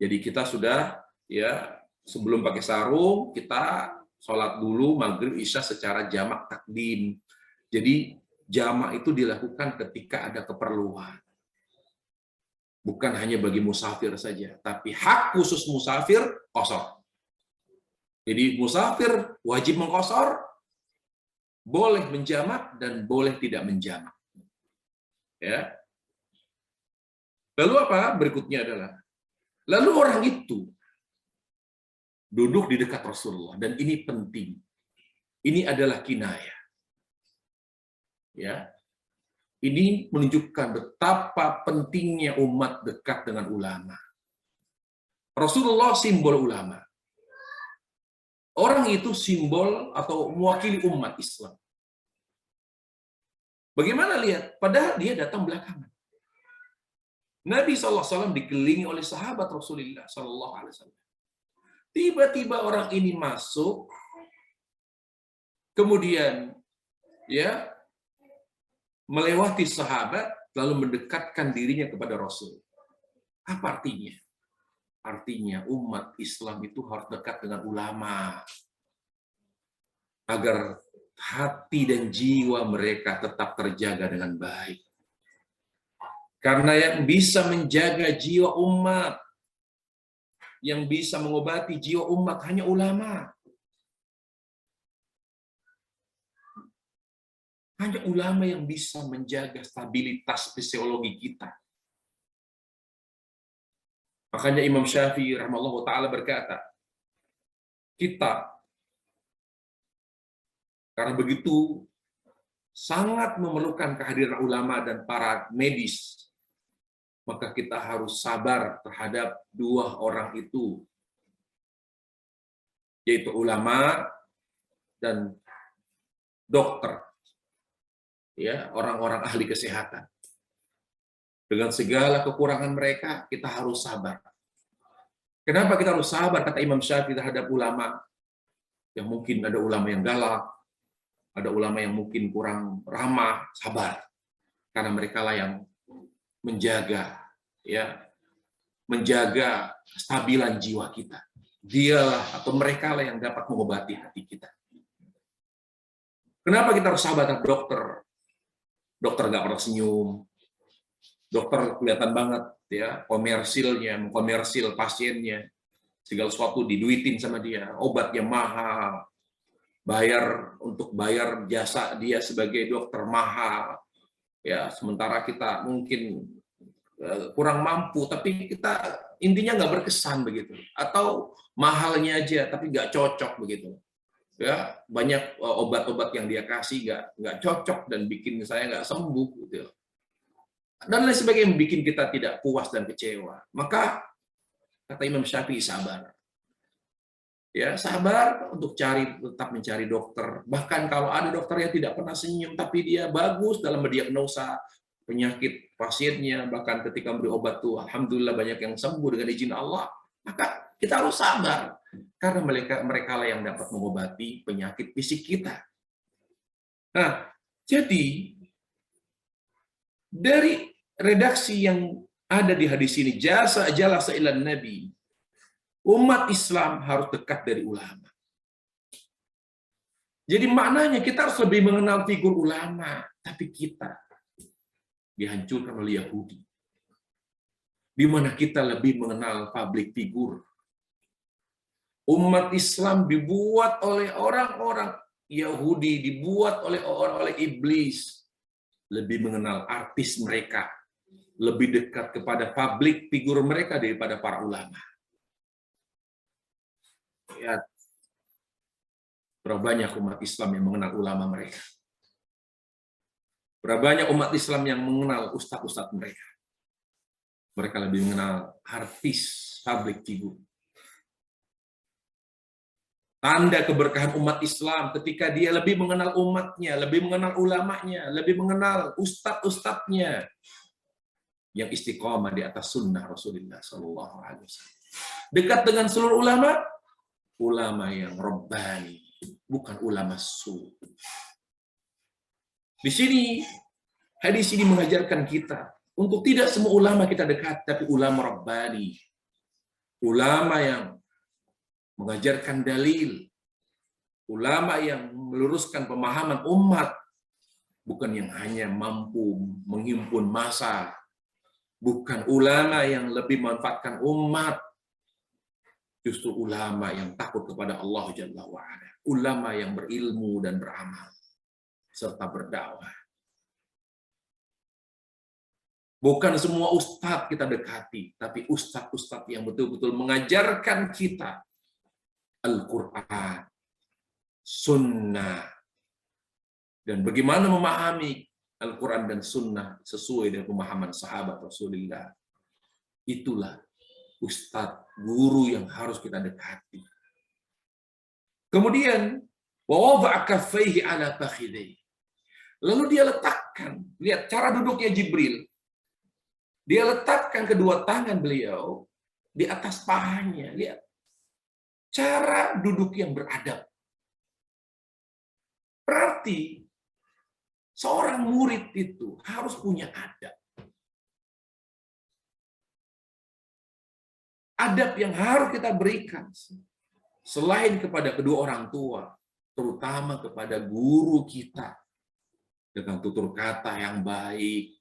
Jadi kita sudah, ya, sebelum pakai sarung kita sholat dulu maghrib isya secara jamak takdim. Jadi jamak itu dilakukan ketika ada keperluan. Bukan hanya bagi musafir saja, tapi hak khusus musafir qashar. Jadi musafir wajib mengqashar, boleh menjamak dan boleh tidak menjamak. Ya. Lalu apa? Berikutnya adalah, lalu orang itu duduk di dekat Rasulullah, dan ini penting. Ini adalah kinayah. Ya. Ini menunjukkan betapa pentingnya umat dekat dengan ulama. Rasulullah simbol ulama. Orang itu simbol atau mewakili umat Islam. Bagaimana lihat? Padahal dia datang belakangan. Nabi SAW dikelilingi oleh sahabat Rasulullah SAW. Tiba-tiba orang ini masuk, kemudian ya melewati sahabat, lalu mendekatkan dirinya kepada Rasul. Apa artinya? Artinya umat Islam itu harus dekat dengan ulama, agar hati dan jiwa mereka tetap terjaga dengan baik. Karena yang bisa menjaga jiwa umat, yang bisa mengobati jiwa umat hanya ulama. Hanya ulama yang bisa menjaga stabilitas psikologi kita. Makanya Imam Syafi'i rahimahullah ta'ala berkata, kita karena begitu sangat memerlukan kehadiran ulama dan para medis, maka kita harus sabar terhadap dua orang itu, yaitu ulama dan dokter, ya, orang-orang ahli kesehatan. Dengan segala kekurangan mereka, kita harus sabar. Kenapa kita harus sabar, kata Imam Syafi'i, terhadap ulama? Yang mungkin ada ulama yang galak, ada ulama yang mungkin kurang ramah, sabar. Karena mereka lah yang menjaga, ya, menjaga stabilan jiwa kita. Dialah atau mereka lah yang dapat mengobati hati kita. Kenapa kita harus sabar terhadap dokter? Dokter nggak pernah senyum. Dokter kelihatan banget, ya, komersilnya, mengkomersil pasiennya, segala sesuatu diduitin sama dia, obatnya mahal, untuk bayar jasa dia sebagai dokter mahal, ya, sementara kita mungkin kurang mampu, tapi kita intinya nggak berkesan begitu, atau mahalnya aja tapi nggak cocok begitu, ya, banyak obat-obat yang dia kasih nggak cocok dan bikin saya nggak sembuh gitu, dan lain sebagainya, yang bikin kita tidak puas dan kecewa. Maka kata Imam Syafi'i, sabar. Ya, sabar untuk tetap mencari dokter. Bahkan kalau ada dokter yang tidak pernah senyum, tapi dia bagus dalam mendiagnosa penyakit pasiennya, bahkan ketika memberi obat tuh, alhamdulillah banyak yang sembuh dengan izin Allah. Maka kita harus sabar, karena mereka lah yang dapat mengobati penyakit fisik kita. Nah, jadi dari redaksi yang ada di hadis ini, jalasa ilan Nabi, umat Islam harus dekat dari ulama. Jadi maknanya kita harus lebih mengenal figur ulama, tapi kita dihancurkan oleh Yahudi. Di mana kita lebih mengenal public figure. Umat Islam dibuat oleh orang-orang Yahudi, dibuat oleh iblis, lebih mengenal artis mereka, lebih dekat kepada public figure mereka daripada para ulama. Ya. Berapa banyak umat Islam yang mengenal ulama mereka? Berapa banyak umat Islam yang mengenal ustadz-ustadz mereka? Mereka lebih mengenal artis, public figure. Tanda keberkahan umat Islam ketika dia lebih mengenal umatnya, lebih mengenal ulamanya, lebih mengenal ustadz-ustadznya yang istiqomah di atas sunnah Rasulullah SAW. Dekat dengan seluruh ulama, ulama yang rabbani, bukan ulama su. Di sini, hadis ini mengajarkan kita untuk tidak semua ulama kita dekat, tapi ulama rabbani, ulama yang mengajarkan dalil, ulama yang meluruskan pemahaman umat, bukan yang hanya mampu menghimpun massa, bukan ulama yang lebih memanfaatkan umat, justru ulama yang takut kepada Allah Jalla wa'ala, ulama yang berilmu dan beramal, serta berdakwah. Bukan semua ustadz kita dekati, tapi ustadz-ustadz yang betul-betul mengajarkan kita Al-Quran, Sunnah, dan bagaimana memahami Al-Quran dan Sunnah sesuai dengan pemahaman sahabat Rasulullah. Itulah ustadz, guru yang harus kita dekati. Kemudian, wawada'a kaffaihi ala fakhidaihi. Lalu dia letakkan, lihat cara duduknya Jibril. Dia letakkan kedua tangan beliau di atas pahanya. Lihat. Cara duduk yang beradab. Berarti seorang murid itu harus punya adab. Adab yang harus kita berikan selain kepada kedua orang tua, terutama kepada guru kita, dengan tutur kata yang baik,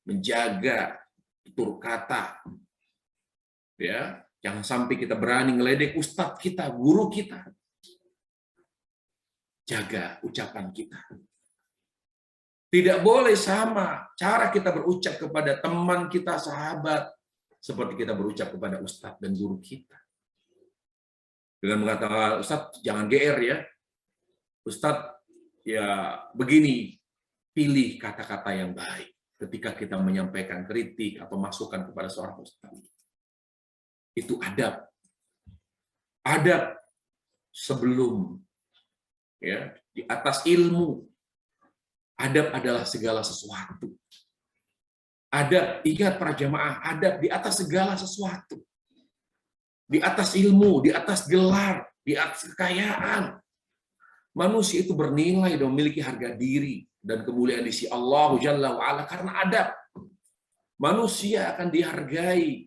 menjaga tutur kata, ya, jangan sampai kita berani ngeledek ustadz kita, guru kita. Jaga ucapan kita. Tidak boleh sama cara kita berucap kepada teman kita, sahabat, seperti kita berucap kepada ustadz dan guru kita. Dengan mengatakan, ustadz jangan GR ya, ustadz ya begini, pilih kata-kata yang baik ketika kita menyampaikan kritik atau masukan kepada seorang ustadz. Itu adab. Adab sebelum, ya, di atas ilmu. Adab adalah segala sesuatu. Adab, ingat para jamaah, adab di atas segala sesuatu. Di atas ilmu, di atas gelar, di atas kekayaan. Manusia itu bernilai dan memiliki harga diri dan kemuliaan di sisi Allah Jalla wa'ala karena adab. Manusia akan dihargai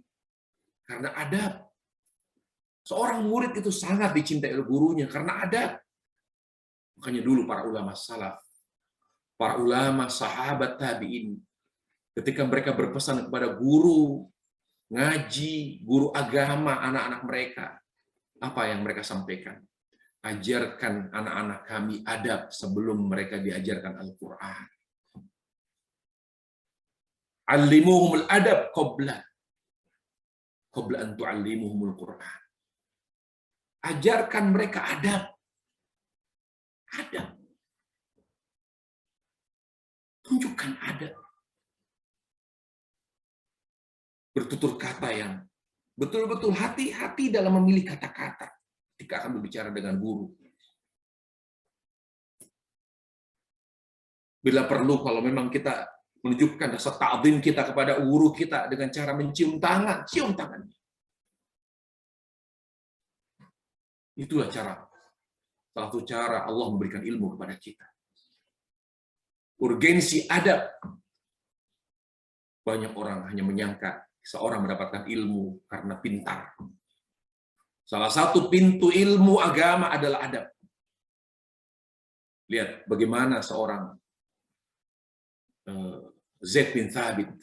karena adab. Seorang murid itu sangat dicintai oleh gurunya karena adab. Makanya dulu para ulama salaf, para ulama sahabat tabi'in, ketika mereka berpesan kepada guru ngaji, guru agama anak-anak mereka, apa yang mereka sampaikan? Ajarkan anak-anak kami adab sebelum mereka diajarkan Al-Quran. Allimuhumul adab qabla an tu'allimuhumul Quran. Ajarkan mereka adab. Adab. Tunjukkan adab. Bertutur kata yang betul-betul hati-hati dalam memilih kata-kata ketika akan berbicara dengan guru. Bila perlu, kalau memang kita menunjukkan rasa ta'zim kita kepada guru kita dengan cara mencium tangan, cium tangannya. Itulah cara, salah satu cara Allah memberikan ilmu kepada kita. Urgensi adab. Banyak orang hanya menyangka seorang mendapatkan ilmu karena pintar. Salah satu pintu ilmu agama adalah adab. Lihat bagaimana seorang Zaid bin Thabit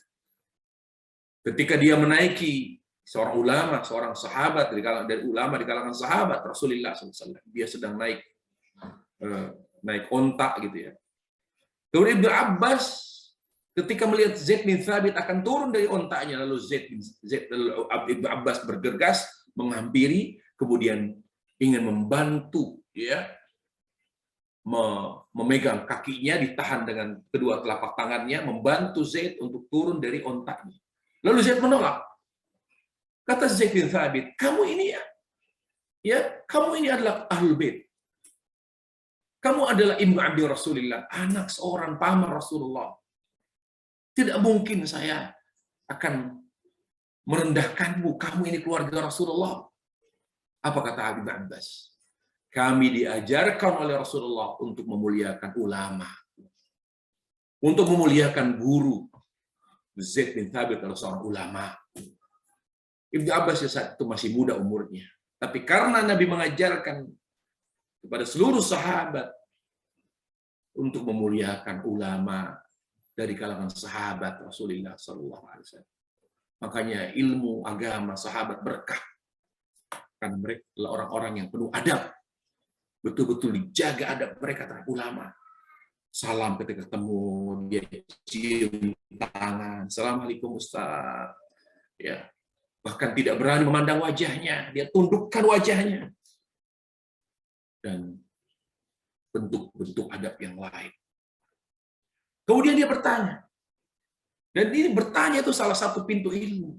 ketika dia menaiki seorang ulama, seorang sahabat dari ulama di kalangan sahabat Rasulullah SAW. Dia sedang naik onta gitu ya. Kemudian Ibnu Abbas ketika melihat Zaid bin Thabit akan turun dari ontanya, lalu Ibnu Abbas bergegas menghampiri, kemudian ingin membantu, ya, memegang kakinya, ditahan dengan kedua telapak tangannya, membantu Zaid untuk turun dari ontaknya. Lalu Zaid menolak. Kata Zaid bin Thabit, kamu ini kamu ini adalah Ahlul Bait. Kamu adalah Ibnu Abdi Rasulillah, anak seorang paman Rasulullah. Tidak mungkin saya akan merendahkanmu. Kamu ini keluarga Rasulullah. Apa kata Ibnu Abbas? Kami diajarkan oleh Rasulullah untuk memuliakan ulama, untuk memuliakan guru. Zaid bin Thabit adalah seorang ulama. Ibnu Abbas saat itu masih muda umurnya. Tapi karena Nabi mengajarkan kepada seluruh sahabat untuk memuliakan ulama dari kalangan sahabat Rasulullah SAW. Makanya ilmu agama sahabat berkah. Karena mereka adalah orang-orang yang penuh adab. Betul-betul dijaga adab mereka terhadap ulama. Salam ketika ketemu, dia cium tangan. Assalamualaikum Ustaz. Ya. Bahkan tidak berani memandang wajahnya. Dia tundukkan wajahnya. Dan bentuk-bentuk adab yang lain. Kemudian dia bertanya. Dan ini bertanya itu salah satu pintu ilmu.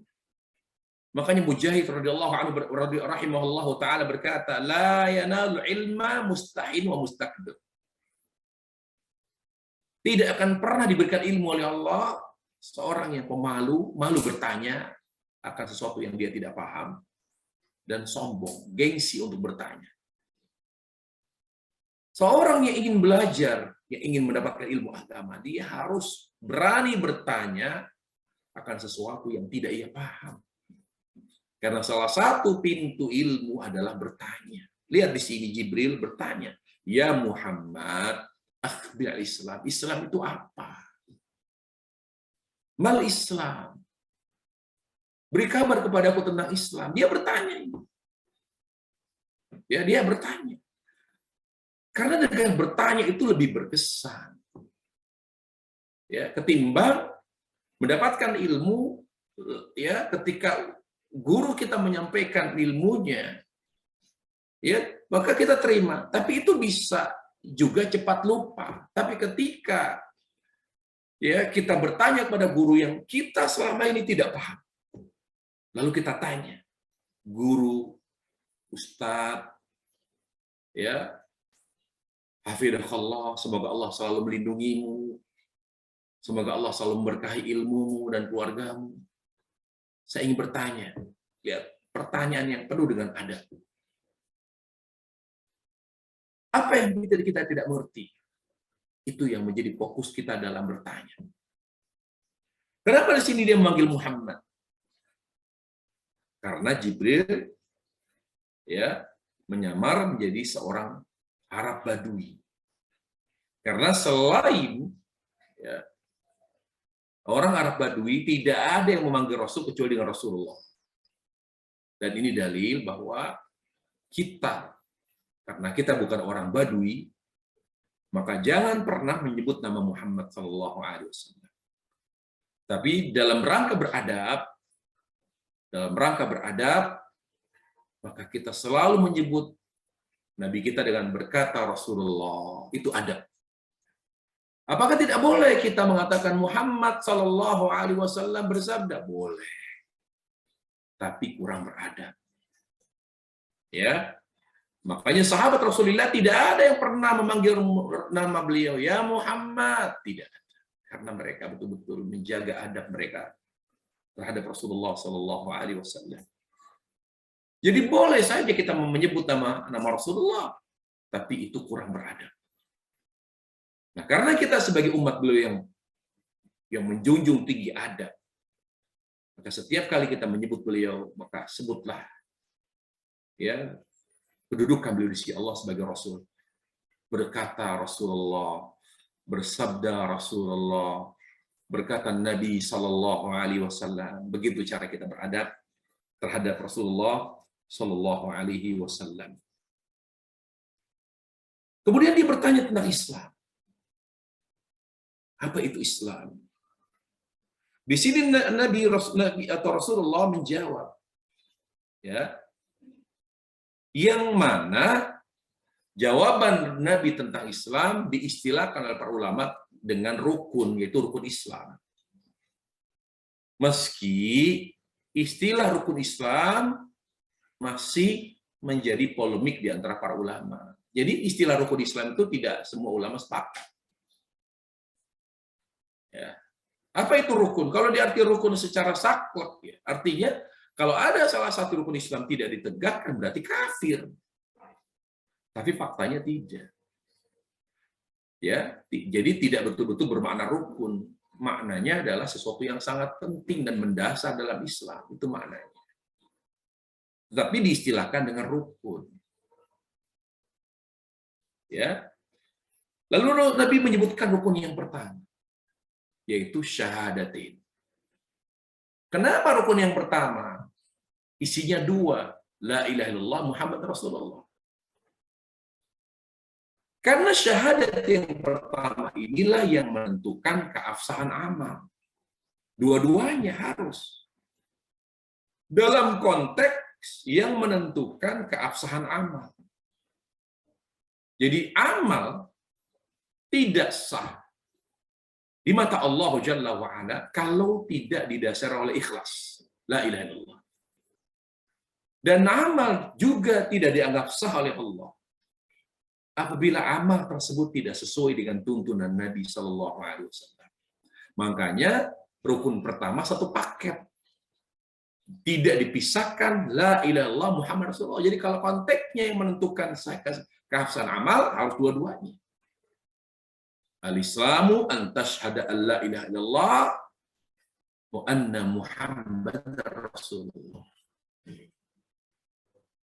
Makanya Mujahid radhiyallahu anhu rahimahullahu taala berkata, la yanalu ilma mustahin wa mustakbir. Tidak akan pernah diberikan ilmu oleh Allah seorang yang pemalu, malu bertanya akan sesuatu yang dia tidak paham, dan sombong, gengsi untuk bertanya. Seorang yang ingin belajar, yang ingin mendapatkan ilmu agama, dia harus berani bertanya akan sesuatu yang tidak ia paham. Karena salah satu pintu ilmu adalah bertanya. Lihat di sini Jibril bertanya, "Ya Muhammad, akhbir Islam. Islam itu apa? Mal Islam. Beri kabar kepadaku tentang Islam." Dia bertanya. Ya, dia bertanya. Karena dengan bertanya itu lebih berkesan. Ya, ketimbang mendapatkan ilmu ya ketika guru kita menyampaikan ilmunya, ya, maka kita terima. Tapi itu bisa juga cepat lupa. Tapi ketika ya kita bertanya kepada guru yang kita selama ini tidak paham, lalu kita tanya, guru, ustadz, ya, hafidhakallah, semoga Allah selalu melindungimu, semoga Allah selalu memberkahi ilmumu dan keluargamu. Saya ingin bertanya, lihat pertanyaan yang penuh dengan adab. Apa yang kita tidak mengerti? Itu yang menjadi fokus kita dalam bertanya. Kenapa di sini dia memanggil Muhammad? Karena Jibril ya menyamar menjadi seorang Arab Badui. Karena selain ya, orang Arab Badui tidak ada yang memanggil Rasul kecuali dengan Rasulullah. Dan ini dalil bahwa kita, karena kita bukan orang Badui, maka jangan pernah menyebut nama Muhammad SAW. Tapi dalam rangka beradab, maka kita selalu menyebut Nabi kita dengan berkata Rasulullah. Itu adab. Apakah tidak boleh kita mengatakan Muhammad Sallallahu Alaihi Wasallam bersabda? Boleh, tapi kurang beradab. Ya, makanya sahabat Rasulullah tidak ada yang pernah memanggil nama beliau ya Muhammad, tidak ada, karena mereka betul-betul menjaga adab mereka terhadap Rasulullah Sallallahu Alaihi Wasallam. Jadi boleh saja kita menyebut nama Rasulullah, tapi itu kurang beradab. Nah, karena kita sebagai umat beliau yang menjunjung tinggi adab, maka setiap kali kita menyebut beliau, maka sebutlah ya kedudukan beliau di sisi Allah sebagai Rasul. Berkata Rasulullah, bersabda Rasulullah, berkata Nabi Sallallahu Alaihi Wasallam. Begitu cara kita beradab terhadap Rasulullah Sallallahu Alaihi Wasallam. Kemudian dia bertanya tentang Islam. Apa itu Islam? Di sini Nabi atau Rasulullah menjawab, ya, yang mana Jawaban Nabi tentang Islam diistilahkan oleh para ulama dengan rukun, yaitu rukun Islam. Meski istilah rukun Islam masih menjadi polemik di antara para ulama. Jadi istilah rukun Islam itu tidak semua ulama sepakat. Ya. Apa itu rukun? Kalau diarti rukun secara saklek, ya, artinya kalau ada salah satu rukun Islam tidak ditegakkan berarti kafir. Tapi faktanya tidak. Ya, jadi tidak betul-betul bermakna rukun. Maknanya adalah sesuatu yang sangat penting dan mendasar dalam Islam. Itu maknanya. Tapi diistilahkan dengan rukun. Ya. Lalu Nabi menyebutkan rukun yang pertama, yaitu syahadatin. Kenapa rukun yang pertama? Isinya dua, la ilaha illallah Muhammad Rasulullah. Karena syahadat yang pertama inilah yang menentukan keabsahan amal. Dua-duanya harus. Dalam konteks yang menentukan keabsahan amal. Jadi amal tidak sah di mata Allah Jalla wa'ala kalau tidak didasari oleh ikhlas. La ilaha illallah. Dan amal juga tidak dianggap sah oleh Allah apabila amal tersebut tidak sesuai dengan tuntunan Nabi Shallallahu Alaihi Wasallam. Makanya rukun pertama satu paket, tidak dipisahkan la ilaha illallah Muhammad Rasulullah. Jadi kalau konteksnya yang menentukan keabsahan amal harus dua-duanya. Al-Islamu an tashhada an la ilaha illallah wa anna Muhammadar Rasulullah.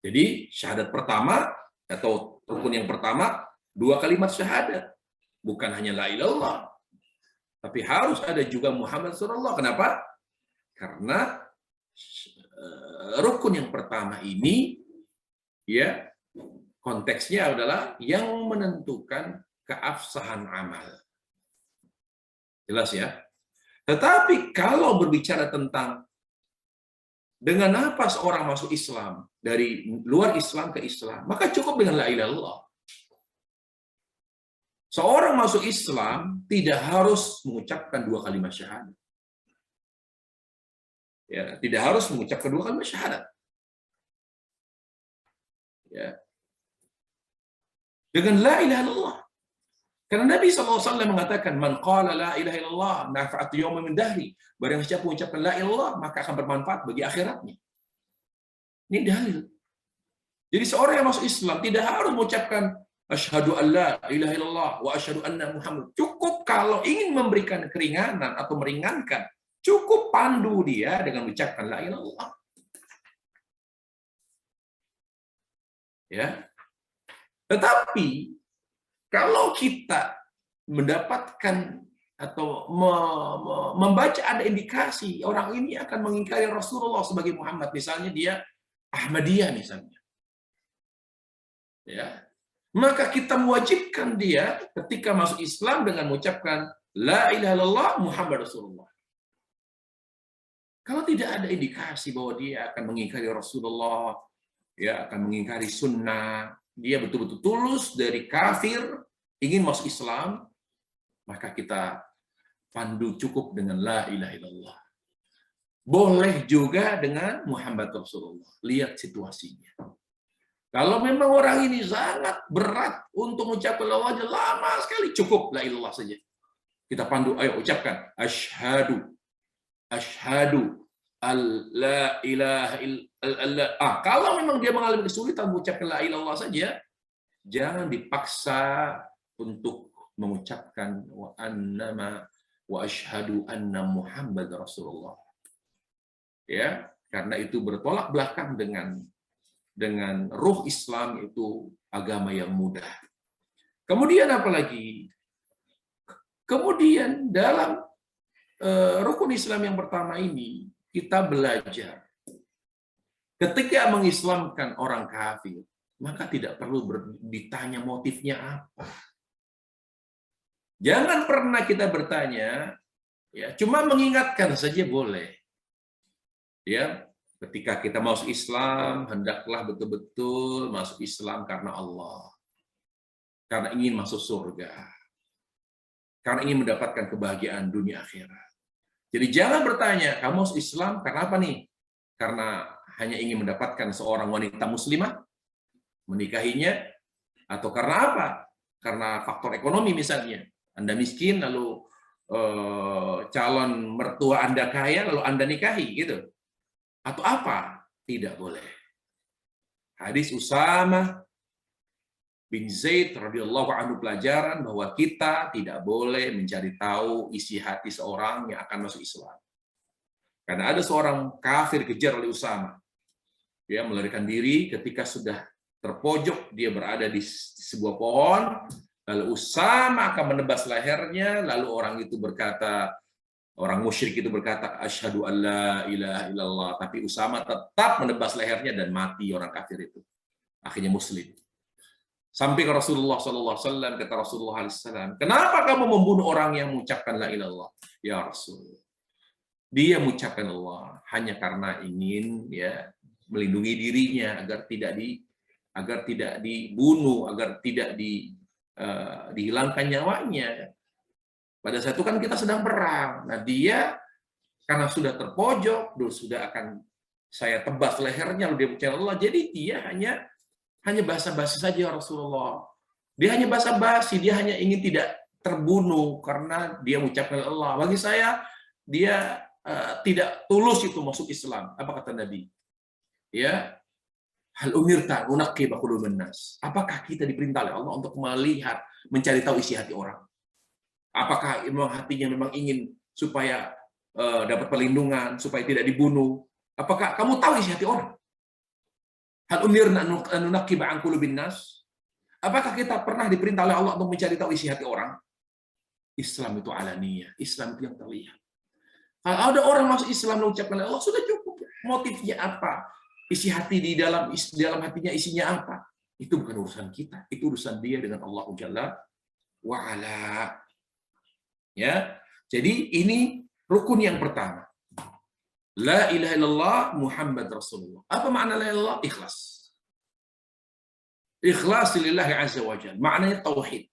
Jadi syahadat pertama atau rukun yang pertama, dua kalimat syahadat. Bukan hanya la ilaha illallah, tapi harus ada juga Muhammad Rasulullah. Kenapa? Karena rukun yang pertama ini ya konteksnya adalah yang menentukan keabsahan amal. Jelas ya? Tetapi kalau berbicara tentang dengan apa seorang masuk Islam, dari luar Islam ke Islam, maka cukup dengan la ilaha illallah. Seorang masuk Islam tidak harus mengucapkan dua kalimat syahadat. Ya, tidak harus mengucapkan dua kalimat syahadat. Ya. Dengan la ilaha illallah. Karena Nabi SAW mengatakan, man qala la ilaha illallah nafa'atu yawma min dahri. Barang siapa mengucapkan la ilaha illallah, maka akan bermanfaat bagi akhiratnya. Ini dalil. Jadi seorang yang masuk Islam tidak harus mengucapkan asyhadu an la ilaha illallah wa asyhadu anna Muhammad. Cukup kalau ingin memberikan keringanan atau meringankan, cukup pandu dia dengan mengucapkan la ilaha illallah. Ya. Tetapi kalau kita mendapatkan atau membaca ada indikasi orang ini akan mengingkari Rasulullah sebagai Muhammad, misalnya dia Ahmadiyah misalnya, ya, maka kita mewajibkan dia ketika masuk Islam dengan mengucapkan la ilaha illallah Muhammad Rasulullah. Kalau tidak ada indikasi bahwa dia akan mengingkari Rasulullah, ya akan mengingkari sunnah, dia betul-betul tulus dari kafir, ingin masuk Islam, maka kita pandu cukup dengan la ilaha illallah. Boleh juga dengan Muhammad Rasulullah. Lihat situasinya. Kalau memang orang ini sangat berat untuk mengucapkan la ilaha illallah, lama sekali, cukup la ilaha illallah saja. Kita pandu, ayo ucapkan asyhadu la ilaha illallah. Kalau memang dia mengalami kesulitan mengucapkan la ilaha illallah saja, jangan dipaksa untuk mengucapkan wa asyhadu anna Muhammad Rasulullah. Ya, karena itu bertolak belakang dengan ruh Islam, itu agama yang mudah. Kemudian apalagi? Kemudian dalam rukun Islam yang pertama ini kita belajar ketika mengislamkan orang kafir, maka tidak perlu ditanya motifnya apa. Jangan pernah kita bertanya, ya, cuma mengingatkan saja boleh. Ya, ketika kita masuk Islam, hendaklah betul-betul masuk Islam karena Allah. karena ingin masuk surga, karena ingin mendapatkan kebahagiaan dunia akhirat. Jadi jangan bertanya, kamu masuk Islam karena apa nih? Karena hanya ingin mendapatkan seorang wanita muslimah, menikahinya, atau karena apa? Karena faktor ekonomi misalnya. Anda miskin, lalu calon mertua Anda kaya, lalu Anda nikahi, gitu. Atau apa? Tidak boleh. Hadis Usamah bin Zaid radhiyallahu anhu pelajaran bahwa kita tidak boleh mencari tahu isi hati seorang yang akan masuk Islam. Karena ada seorang kafir kejar oleh Usamah. Dia melarikan diri ketika sudah terpojok, dia berada di sebuah pohon, lalu Usamah akan menebas lehernya, lalu orang itu berkata, orang musyrik itu berkata, asyhadu an la ilaha illallah, tapi Usamah tetap menebas lehernya dan mati orang kafir itu. Akhirnya muslim. Sampai ke Rasulullah SAW, kata Rasulullah SAW, kenapa kamu membunuh orang yang mengucapkan la ilallah? Ya Rasul, dia mengucapkan Allah hanya karena ingin ya melindungi dirinya agar tidak dibunuh, agar tidak dihilangkan nyawanya. Pada saat itu kan kita sedang perang. Nah dia karena sudah terpojok, sudah akan saya tebas lehernya, lalu dia mengucapkan Allah. Jadi dia hanya basa-basi saja ya Rasulullah. Dia hanya basa-basi, dia hanya ingin tidak terbunuh karena dia mengucapkan Allah. Bagi saya, dia tidak tulus itu masuk Islam. Apa kata Nabi? Ya, hal umirta unaqqiba quluban nas. Apakah kita diperintah oleh Allah untuk melihat, mencari tahu isi hati orang? Apakah memang hatinya memang ingin supaya dapat perlindungan, supaya tidak dibunuh? Apakah kamu tahu isi hati orang? Hal umirna an nunaqqiba an qulubin nas? Apakah kita pernah diperintah oleh Allah untuk mencari tahu isi hati orang? Islam itu alaniyah, Islam itu yang terlihat. Kalau ada orang masuk Islam mengucapkan Allah, sudah cukup. Motifnya apa? Isi hati di dalam hatinya isinya apa? Itu bukan urusan kita, itu urusan dia dengan Allah Jalla wa ala. Ya. Jadi ini rukun yang pertama. La ilaha illallah Muhammad Rasulullah. Apa makna la ilaha illallah? Ikhlas. Ikhlas lillahi azza wa jalla. Maknanya tauhid.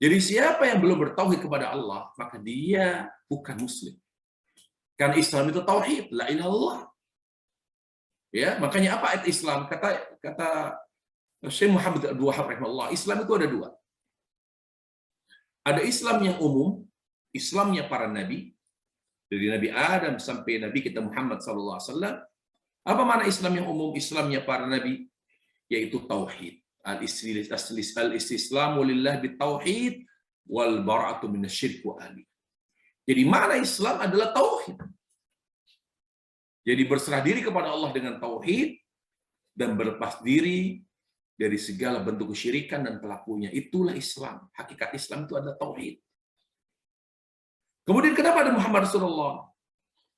Jadi siapa yang belum bertauhid kepada Allah, maka dia bukan muslim. Karena Islam itu tauhid, la ilaha illallah. Ya, makanya apa ayat Islam? Kata Syekh Muhammad Abdul Wahab rahimahullah, Islam itu ada dua. Ada Islam yang umum, Islamnya para nabi, dari Nabi Adam sampai Nabi kita Muhammad SAW. Apa makna Islam yang umum? Islamnya para nabi, yaitu tauhid. Al-istislamu lillah bitauhid wal bara'atu minasyirik wa ahli. Jadi makna Islam adalah tauhid. Jadi berserah diri kepada Allah dengan tauhid dan berlepas diri dari segala bentuk kesyirikan dan pelakunya. Itulah Islam. Hakikat Islam itu adalah tauhid. Kemudian kenapa ada Muhammad Rasulullah?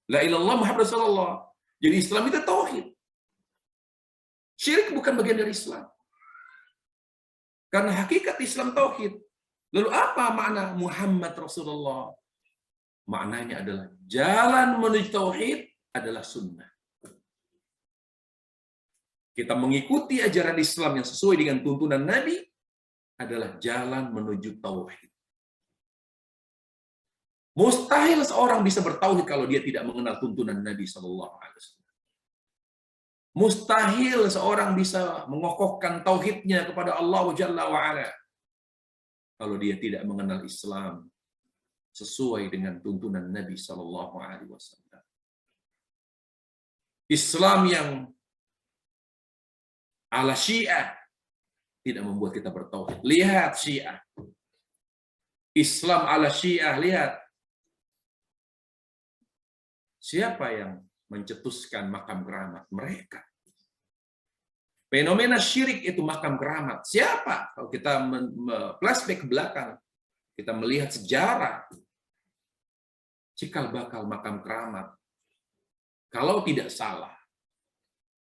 La ilallah Muhammad Rasulullah. Jadi Islam itu tauhid. Syirik bukan bagian dari Islam. Karena hakikat Islam tauhid. Lalu apa makna Muhammad Rasulullah? Maknanya adalah jalan menuju tauhid adalah sunnah. Kita mengikuti ajaran Islam yang sesuai dengan tuntunan Nabi adalah jalan menuju tauhid. Mustahil seorang bisa bertauhid kalau dia tidak mengenal tuntunan Nabi SAW. Mustahil seorang bisa mengokohkan tauhidnya kepada Allah Jalla wa'ala kalau dia tidak mengenal Islam sesuai dengan tuntunan Nabi SAW. Islam yang ala Syiah tidak membuat kita bertauhid. Lihat Syiah. Islam ala Syiah, lihat. Siapa yang mencetuskan makam keramat? Mereka. Fenomena syirik itu makam keramat. Siapa? Kalau kita flashback ke belakang, kita melihat sejarah cikal bakal makam keramat. Kalau tidak salah,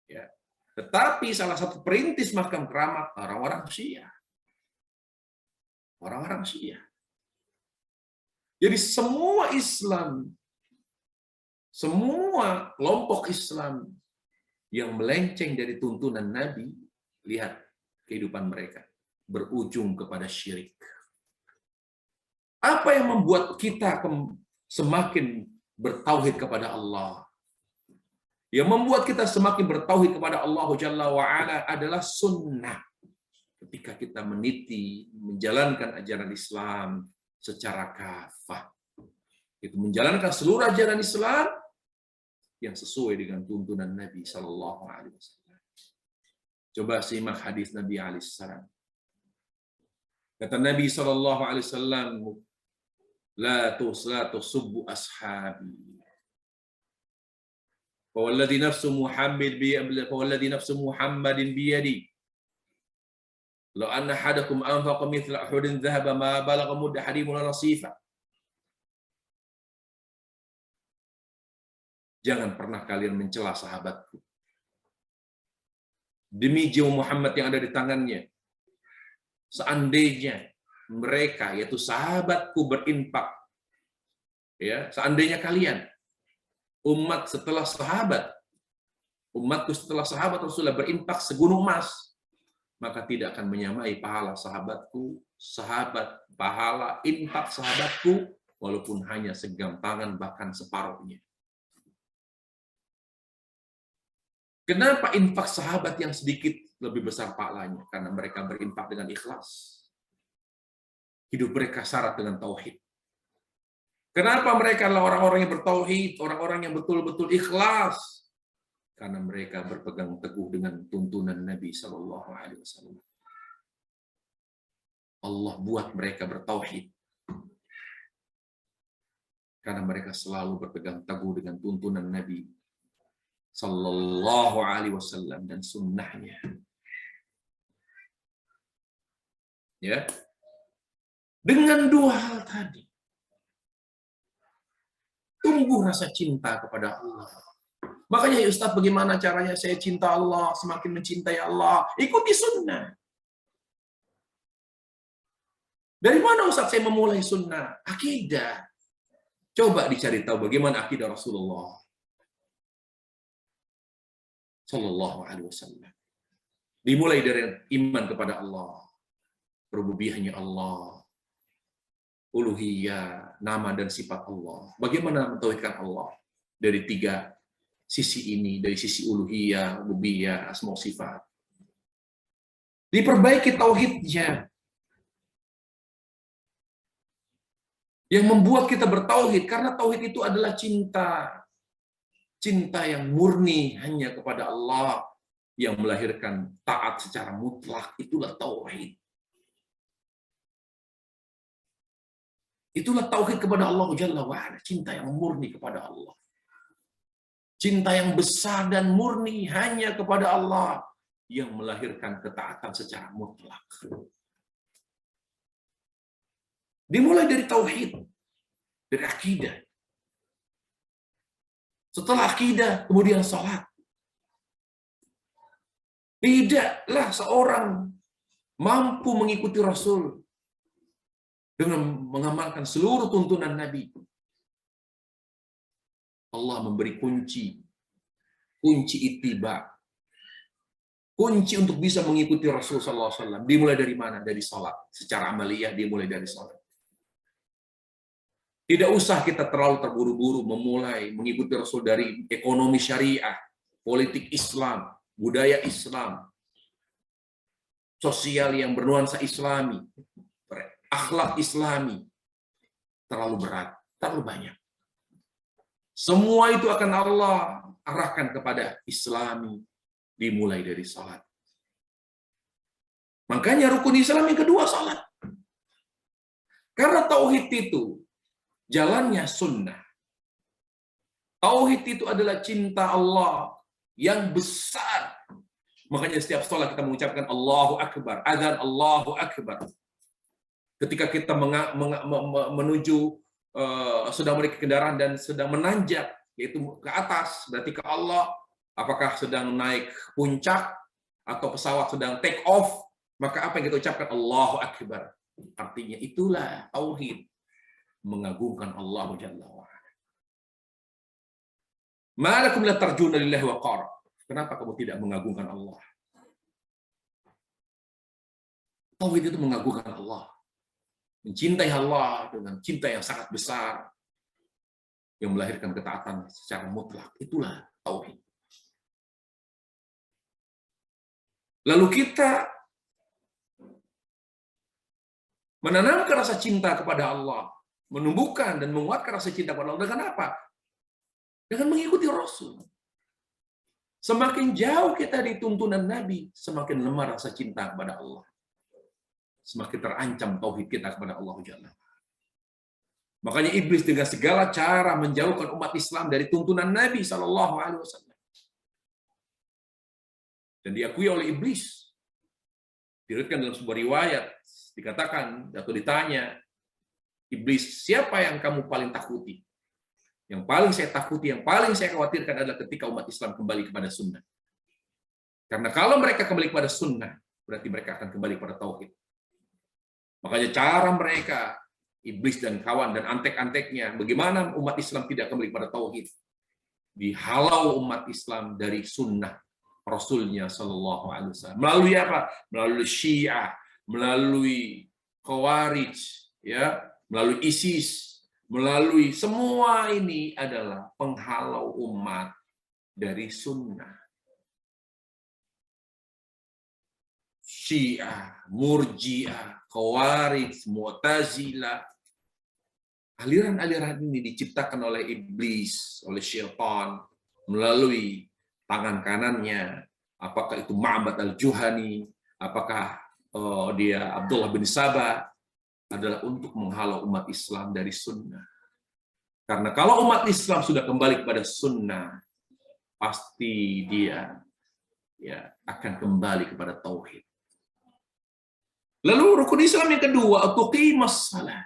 ya. Tetapi salah satu perintis makam keramat orang-orang Syiah. Orang-orang Syiah. Jadi semua Islam, semua kelompok Islam yang melenceng dari tuntunan Nabi, lihat kehidupan mereka. berujung kepada syirik. Apa yang membuat kita semakin bertauhid kepada Allah? Yang membuat kita semakin bertauhid kepada Allah Jalla wa'ala adalah sunnah. Ketika kita meniti, menjalankan ajaran Islam secara kafah. Itu menjalankan seluruh ajaran Islam yang sesuai dengan tuntunan Nabi Sallallahu Alaihi Wasallam. Coba simak hadis Nabi Alaihi Wasallam. Kata Nabi Sallallahu Alaihi Wasallam, la tusubbu ashabi. Fawalladhi nafsu Muhammadin biyadi. Law anna ahadakum anfaqa mithla Uhudin dhahaba ma balagha mudda hadimul nasifa. Jangan pernah kalian mencela sahabatku. Demi jiwa Muhammad yang ada di tangannya, seandainya mereka, yaitu sahabatku, berinfak, ya, seandainya kalian umatku setelah sahabat Rasulullah berinfak segunung emas, maka tidak akan menyamai pahala pahala infak sahabatku, walaupun hanya segenggam tangan, bahkan separuhnya. Kenapa infak sahabat yang sedikit lebih besar pahalanya? Karena mereka berinfak dengan ikhlas. Hidup mereka syarat dengan tauhid. Kenapa mereka adalah orang-orang yang bertauhid, orang-orang yang betul-betul ikhlas? Karena mereka berpegang teguh dengan tuntunan Nabi Sallallahu Alaihi Wasallam. Allah buat mereka bertauhid karena mereka selalu berpegang teguh dengan tuntunan Nabi Sallallahu Alaihi Wasallam dan sunnahnya. Ya, dengan dua hal tadi tumbuh rasa cinta kepada Allah. Makanya ya Ustaz, bagaimana caranya saya cinta Allah, semakin mencintai Allah? Ikuti sunnah. Dari mana Ustaz saya memulai sunnah? Akidah. Coba dicari tahu bagaimana akidah Rasulullah Sallallahu Alaihi Wasallam. Dimulai dari iman kepada Allah, rububiyahnya Allah, uluhiyah, nama dan sifat Allah. Bagaimana mentauhidkan Allah dari tiga sisi ini, dari sisi uluhiyah, rububiyah, asma sifat. Diperbaiki tauhidnya. Yang membuat kita bertauhid, karena tauhid itu adalah cinta. Cinta yang murni hanya kepada Allah, yang melahirkan taat secara mutlak. Itulah tauhid. Itulah tauhid kepada Allah Jalla wa'ala. Cinta yang murni kepada Allah. Cinta yang besar dan murni hanya kepada Allah, yang melahirkan ketaatan secara mutlak. Dimulai dari tauhid, dari akidah. Setelah akidah, kemudian salat. Tidaklah seorang mampu mengikuti Rasul dengan mengamalkan seluruh tuntunan Nabi. Allah memberi kunci ittiba. Kunci untuk bisa mengikuti Rasul sallallahu alaihi wasallam dimulai dari mana? Dari salat. Secara amaliyah dimulai dari salat. Tidak usah kita terlalu terburu-buru memulai mengikuti Rasul dari ekonomi syariah, politik Islam, budaya Islam, sosial yang bernuansa Islami, akhlak Islami. Terlalu berat, terlalu banyak. Semua itu akan Allah arahkan kepada Islami, dimulai dari salat. Makanya rukun Islam yang kedua salat. Karena tauhid itu jalannya sunnah. Tauhid itu adalah cinta Allah yang besar. Makanya setiap salat kita mengucapkan Allahu Akbar, adzan Allahu Akbar. Ketika kita menuju sedang menaiki kendaraan dan sedang menanjak, yaitu ke atas, berarti ke Allah. Apakah sedang naik puncak atau pesawat sedang take off, maka apa yang kita ucapkan? Allahu Akbar. Artinya itulah tauhid, mengagungkan Allah Jalla wa'ala. Malakum la tarjuna lillahi waqara. Kenapa kamu tidak mengagungkan Allah? Tauhid itu mengagungkan Allah. Mencintai Allah dengan cinta yang sangat besar. Yang melahirkan ketaatan secara mutlak. Itulah tauhid. Lalu kita menanamkan rasa cinta kepada Allah. Menumbuhkan dan menguatkan rasa cinta kepada Allah. Dengan apa? Dengan mengikuti Rasul. Semakin jauh kita di tuntunan Nabi, semakin lemah rasa cinta kepada Allah. Semakin terancam tauhid kita kepada Allah Jalla. Makanya iblis dengan segala cara menjauhkan umat Islam dari tuntunan Nabi SAW. Dan diakui oleh iblis. Diriwayatkan dalam sebuah riwayat, dikatakan atau ditanya, iblis, siapa yang kamu paling takuti? Yang paling saya takuti, yang paling saya khawatirkan adalah ketika umat Islam kembali kepada sunnah. Karena kalau mereka kembali kepada sunnah, berarti mereka akan kembali kepada tauhid. Makanya cara mereka, iblis dan kawan dan antek-anteknya, bagaimana umat Islam tidak kembali kepada tauhid? Dihalau umat Islam dari sunnah Rasulnya Shallallahu Alaihi Wasallam. Melalui apa? Melalui Syiah, melalui Khawarij, ya, melalui ISIS, melalui semua ini adalah penghalau umat dari sunnah. Syiah, Murji'ah, Khawarij, Mu'tazilah. Aliran-aliran ini diciptakan oleh iblis, oleh syaitan, melalui tangan kanannya. Apakah itu Ma'bad al-Juhani, apakah dia Abdullah bin Sabah, adalah untuk menghalau umat Islam dari sunnah. Karena kalau umat Islam sudah kembali kepada sunnah, pasti dia akan kembali kepada tauhid. Lalu rukun Islam yang kedua, tuqimus shalah.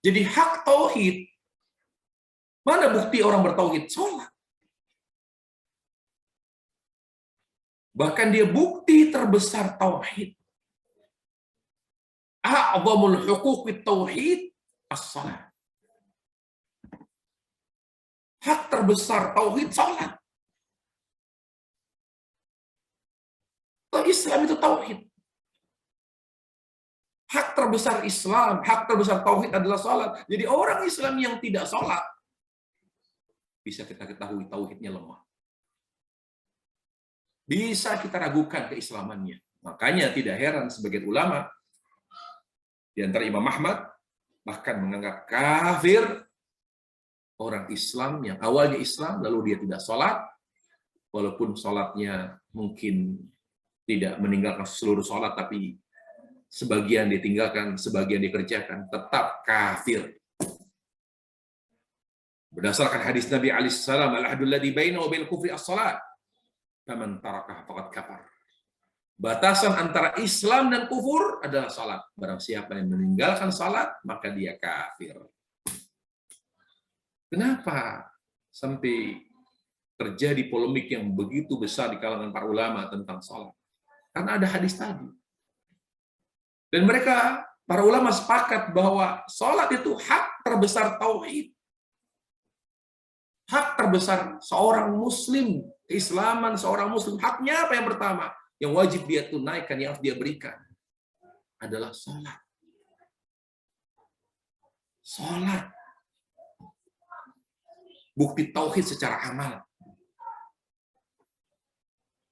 Jadi hak tauhid, mana bukti orang bertauhid? Sholat. Bahkan dia bukti terbesar tauhid. A'zamul huquqit tauhid as-shalah. Hak terbesar tauhid salat. Islam itu tauhid. Hak terbesar Islam, hak terbesar tauhid adalah salat. Jadi orang Islam yang tidak salat, bisa kita ketahui tauhidnya lemah. Bisa kita ragukan keislamannya. Makanya tidak heran sebagian ulama di antara Imam Ahmad bahkan menganggap kafir orang Islam yang awalnya Islam lalu dia tidak sholat, walaupun sholatnya mungkin tidak meninggalkan seluruh sholat, tapi sebagian ditinggalkan, sebagian dikerjakan, tetap kafir. Berdasarkan hadis Nabi alaihissalam, al-ahdul ladzi bainahu wa bainal kufri as-shalah, faman tarakaha faqad kafar. Batasan antara Islam dan kufur adalah salat. Barang siapa yang meninggalkan salat, maka dia kafir. Kenapa sampai terjadi polemik yang begitu besar di kalangan para ulama tentang salat? Karena ada hadis tadi. Dan mereka, para ulama sepakat bahwa salat itu hak terbesar tauhid. Hak terbesar seorang muslim, keislaman seorang muslim. Haknya apa yang pertama? Yang wajib dia tunaikan, yang harus dia berikan adalah salat. Salat. Bukti tauhid secara amal.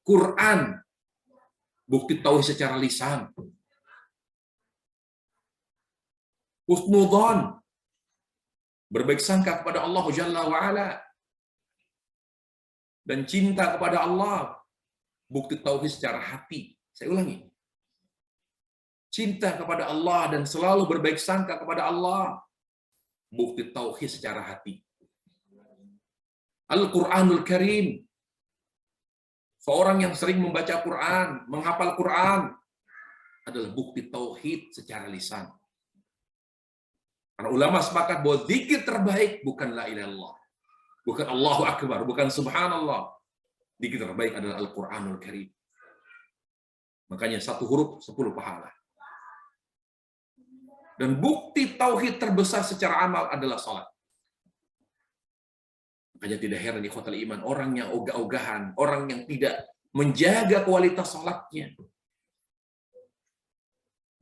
Quran. Bukti tauhid secara lisan. Husnudzon. Berbaik sangka kepada Allah Jalla wa'ala. Dan cinta kepada Allah. Bukti tauhid secara hati. Saya ulangi. Cinta kepada Allah dan selalu berbaik sangka kepada Allah. Bukti tauhid secara hati. Al-Quranul Karim. Seorang yang sering membaca Quran, menghafal Quran, adalah bukti tauhid secara lisan. Karena ulama sepakat bahwa zikir terbaik bukan la ilaha illallah, bukan Allahu Akbar, bukan Subhanallah. Zikir terbaik adalah Al-Quranul Karim. Makanya satu huruf 10 pahala. Dan bukti tauhid terbesar secara amal adalah salat. Makanya tidak heran di ikhwatal iman, orang yang ogah-ogahan, orang yang tidak menjaga kualitas salatnya,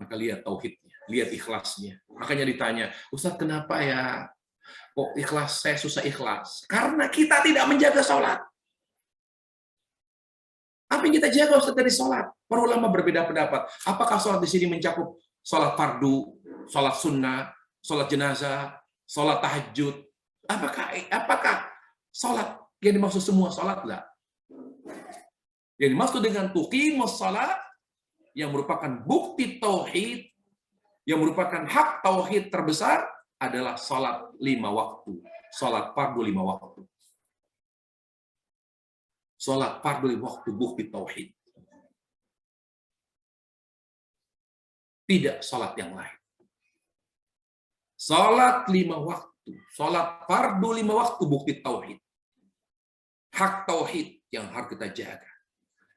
Maka lihat tauhidnya, lihat ikhlasnya. Makanya ditanya, Ustaz kenapa ya kok ikhlas saya susah ikhlas? Karena kita tidak menjaga sholat. Apa yang kita jaga Ustaz dari sholat? Para ulama berbeda pendapat. Apakah sholat di sini mencakup sholat fardu, sholat sunnah, sholat jenazah, sholat tahajud? Apakah sholat yang dimaksud semua sholat? Enggak. Yang dimaksud dengan tuqimus sholat, yang merupakan bukti tauhid, yang merupakan hak tauhid terbesar adalah sholat 5 waktu. Sholat fardu 5 waktu. Sholat fardu 5 waktu bukti tauhid. Tidak sholat yang lain. Sholat 5 waktu. Sholat fardu 5 waktu bukti tauhid. Hak tauhid yang harus kita jaga.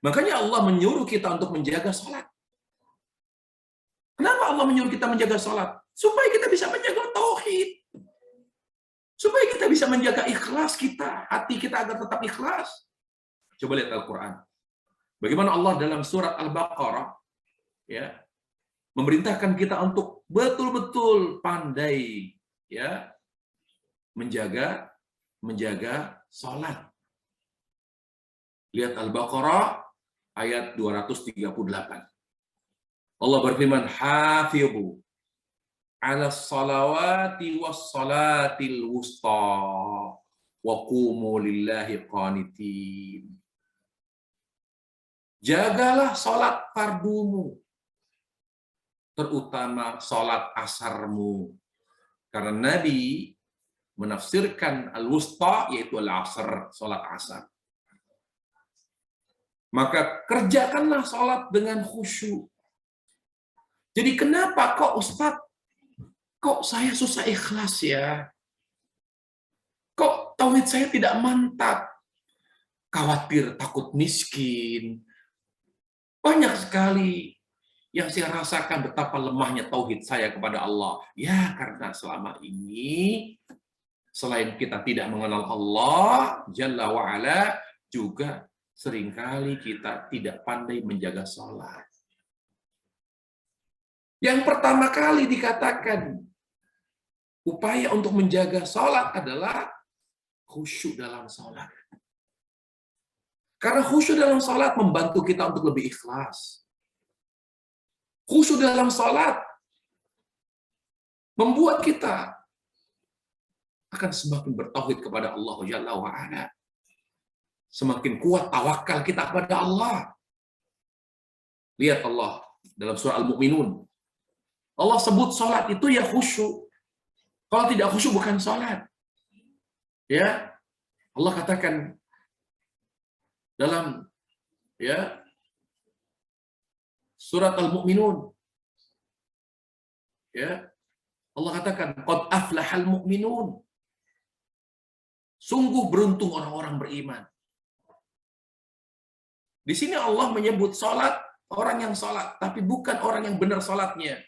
Makanya Allah menyuruh kita untuk menjaga sholat. Kenapa Allah menyuruh kita menjaga sholat? Supaya kita bisa menjaga tauhid. Supaya kita bisa menjaga ikhlas kita. Hati kita agar tetap ikhlas. Coba lihat Al-Quran. Bagaimana Allah dalam surat Al-Baqarah ya, memerintahkan kita untuk betul-betul pandai ya, menjaga sholat. Lihat Al-Baqarah ayat 238. Allah berfirman, "Hafidhu 'ala shalawati was salatil wusta wa qumu lillahi qanitin." Jagalah salat fardumu, terutama salat asarmu. Karena Nabi menafsirkan al-wusta yaitu al-asr, salat asar. Maka kerjakanlah salat dengan khusyuk. Jadi kenapa kok Ustadz, kok saya susah ikhlas ya? Kok tauhid saya tidak mantap? Khawatir takut miskin. Banyak sekali yang saya rasakan betapa lemahnya tauhid saya kepada Allah. Ya, karena selama ini selain kita tidak mengenal Allah Jalla wa'ala, juga seringkali kita tidak pandai menjaga sholat. Yang pertama kali dikatakan upaya untuk menjaga sholat adalah khusyuk dalam sholat. Karena khusyuk dalam sholat membantu kita untuk lebih ikhlas. Khusyuk dalam sholat membuat kita akan semakin bertauhid kepada Allah Jalla wa'ala. Semakin kuat tawakal kita kepada Allah. Lihat Allah dalam surah Al-Mu'minun. Allah sebut sholat itu ya khusyuk. Kalau tidak khusyuk bukan sholat. Ya, Allah katakan dalam ya surat Al-Mu'minun. Ya, Allah katakan qad aflahal mu'minun. Sungguh beruntung orang-orang beriman. Di sini Allah menyebut sholat orang yang sholat, tapi bukan orang yang benar sholatnya.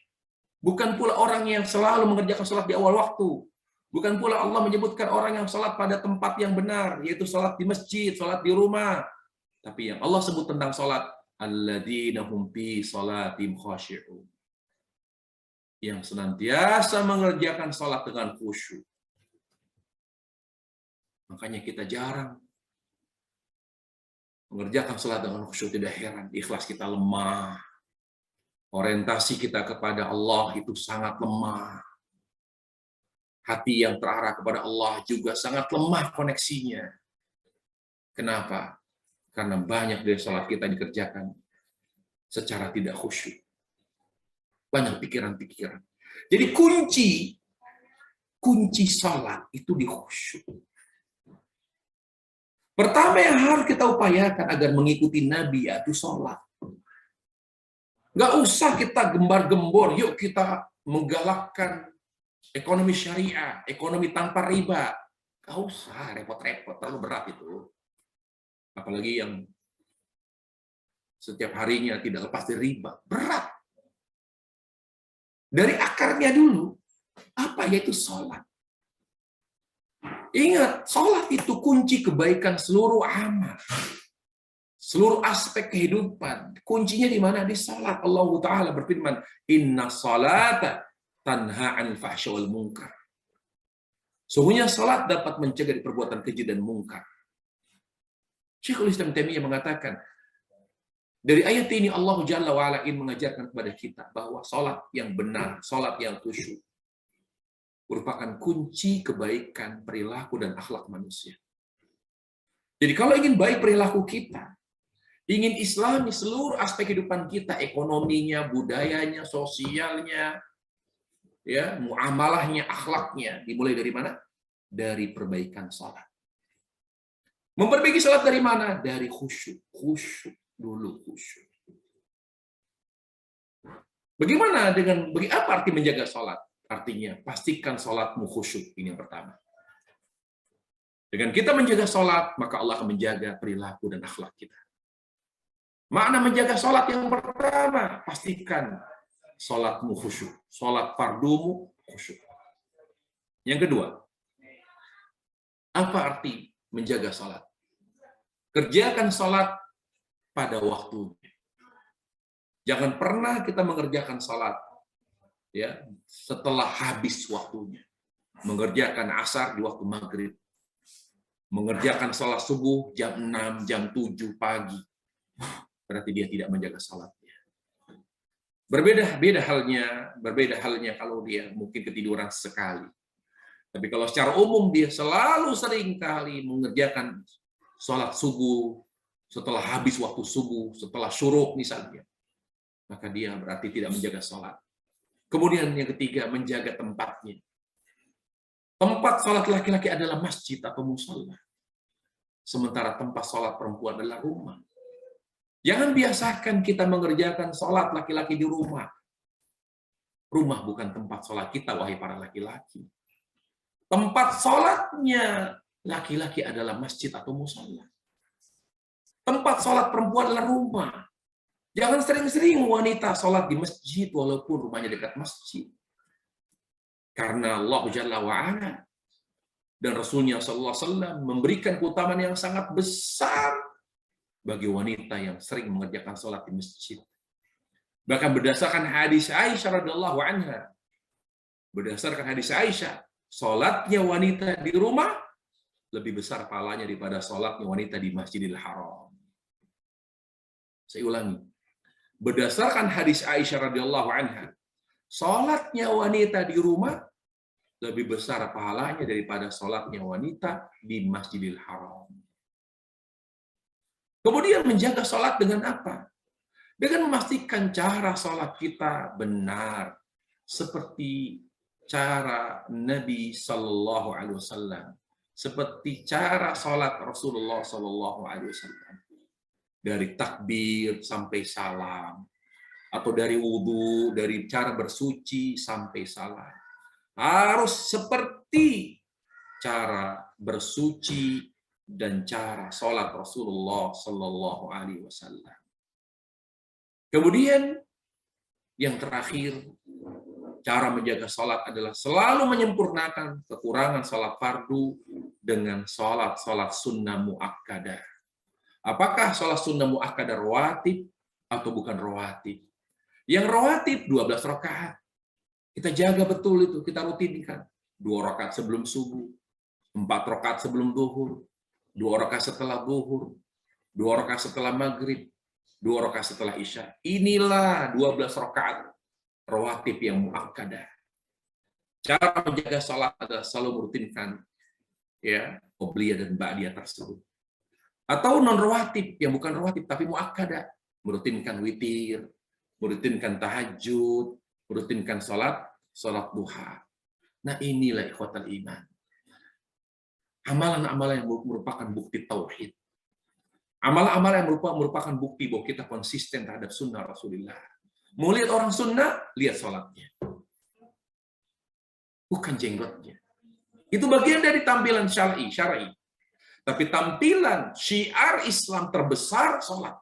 Bukan pula orang yang selalu mengerjakan sholat di awal waktu. Bukan pula Allah menyebutkan orang yang sholat pada tempat yang benar, yaitu sholat di masjid, sholat di rumah. Tapi yang Allah sebut tentang sholat, alladzina hum fi sholatim khashi'un. Yang senantiasa mengerjakan sholat dengan khusyuk. Makanya kita jarang mengerjakan sholat dengan khusyuk, tidak heran. Ikhlas kita lemah. Orientasi kita kepada Allah itu sangat lemah. Hati yang terarah kepada Allah juga sangat lemah koneksinya. Kenapa? Karena banyak dari sholat kita dikerjakan secara tidak khusyuk. Banyak pikiran-pikiran. Jadi kunci sholat itu di khusyuk. Pertama yang harus kita upayakan agar mengikuti Nabi yaitu sholat. Nggak usah kita gembar-gembor, yuk kita menggalakkan ekonomi syariah, ekonomi tanpa riba. Nggak usah repot-repot, terlalu berat itu. Apalagi yang setiap harinya tidak lepas dari riba. Berat. Dari akarnya dulu, apa yaitu sholat. Ingat, sholat itu kunci kebaikan seluruh amal. Seluruh aspek kehidupan. Kuncinya di mana? Di salat. Allah Ta'ala berfirman, "Inna salata tanha 'anil fahsya wal munkar." Sungguhnya salat dapat mencegah dari perbuatan keji dan mungkar. Syekhul Islam Taimiyah mengatakan, dari ayat ini Allah Jalla wa'ala ingin mengajarkan kepada kita bahwa salat yang benar, salat yang khusyuk, merupakan kunci kebaikan perilaku dan akhlak manusia. Jadi kalau ingin baik perilaku kita, ingin islami seluruh aspek kehidupan kita, ekonominya, budayanya, sosialnya, ya, muamalahnya, akhlaknya, dimulai dari mana? Dari perbaikan salat. Memperbaiki salat dari mana? Dari khusyuk. Khusyuk dulu, khusyuk. Bagaimana apa arti menjaga salat? Artinya, pastikan salatmu khusyuk. Ini yang pertama. Dengan kita menjaga salat, maka Allah akan menjaga perilaku dan akhlak kita. Makna menjaga sholat yang pertama, pastikan sholatmu khusyuk. Sholat fardumu khusyuk. Yang kedua, apa arti menjaga sholat? Kerjakan sholat pada waktunya. Jangan pernah kita mengerjakan sholat ya setelah habis waktunya. Mengerjakan asar di waktu maghrib. Mengerjakan sholat subuh jam 6, jam 7 pagi. Berarti dia tidak menjaga salatnya. Berbeda halnya kalau dia mungkin ketiduran sekali. Tapi kalau secara umum dia selalu sering kali mengerjakan salat subuh setelah habis waktu subuh, setelah syuruk misalnya, maka dia berarti tidak menjaga salat. Kemudian yang ketiga, menjaga tempatnya. Tempat salat laki-laki adalah masjid atau musala. Sementara tempat salat perempuan adalah rumah. Jangan biasakan kita mengerjakan sholat laki-laki di rumah. Rumah bukan tempat sholat kita, wahai para laki-laki. Tempat sholatnya laki-laki adalah masjid atau musala. Tempat sholat perempuan adalah rumah. Jangan sering-sering wanita sholat di masjid, walaupun rumahnya dekat masjid. Karena Allah Jalla wa'ala dan Rasulnya SAW memberikan keutamaan yang sangat besar bagi wanita yang sering mengerjakan sholat di masjid. Bahkan berdasarkan hadis Aisyah radhiyallahu anha, sholatnya wanita di rumah lebih besar pahalanya daripada sholatnya wanita di Masjidil Haram. Saya ulangi. Berdasarkan hadis Aisyah radhiyallahu anha, sholatnya wanita di rumah lebih besar pahalanya daripada sholatnya wanita di Masjidil Haram. Kemudian menjaga sholat dengan apa? Dengan memastikan cara sholat kita benar, seperti cara Nabi Sallallahu Alaihi Wasallam, seperti cara sholat Rasulullah Sallallahu Alaihi Wasallam, dari takbir sampai salam, atau dari wudhu, dari cara bersuci sampai salam, harus seperti cara bersuci dan cara sholat Rasulullah Sallallahu Alaihi Wasallam. Kemudian yang terakhir, cara menjaga sholat adalah selalu menyempurnakan kekurangan sholat fardu dengan sholat sunnah muakkadah. Apakah sholat sunnah muakkadah rawatib atau bukan rawatib? Yang rawatib 12 rakaat. Kita jaga betul itu, kita rutinkan. 2 rakaat sebelum subuh, 4 rakaat sebelum zuhur, 2 rakaat setelah zuhur, 2 rakaat setelah maghrib, 2 rakaat setelah isya. Inilah 12 rakaat rawatib yang muakkadah. Cara menjaga salat adalah selalu merutinkan ya qobliyah dan ba'diyah tersebut. Atau non rawatib yang bukan rawatib tapi muakkadah, merutinkan witir, merutinkan tahajud, merutinkan salat duha. Nah, inilah ikhwatal iman. Amalan-amalan yang merupakan bukti tauhid. Amalan-amalan yang merupakan bukti bahwa kita konsisten terhadap sunnah Rasulullah. Mau lihat orang sunnah, lihat sholatnya. Bukan jenggotnya. Itu bagian dari tampilan syar'i. Tapi tampilan syiar Islam terbesar, sholat.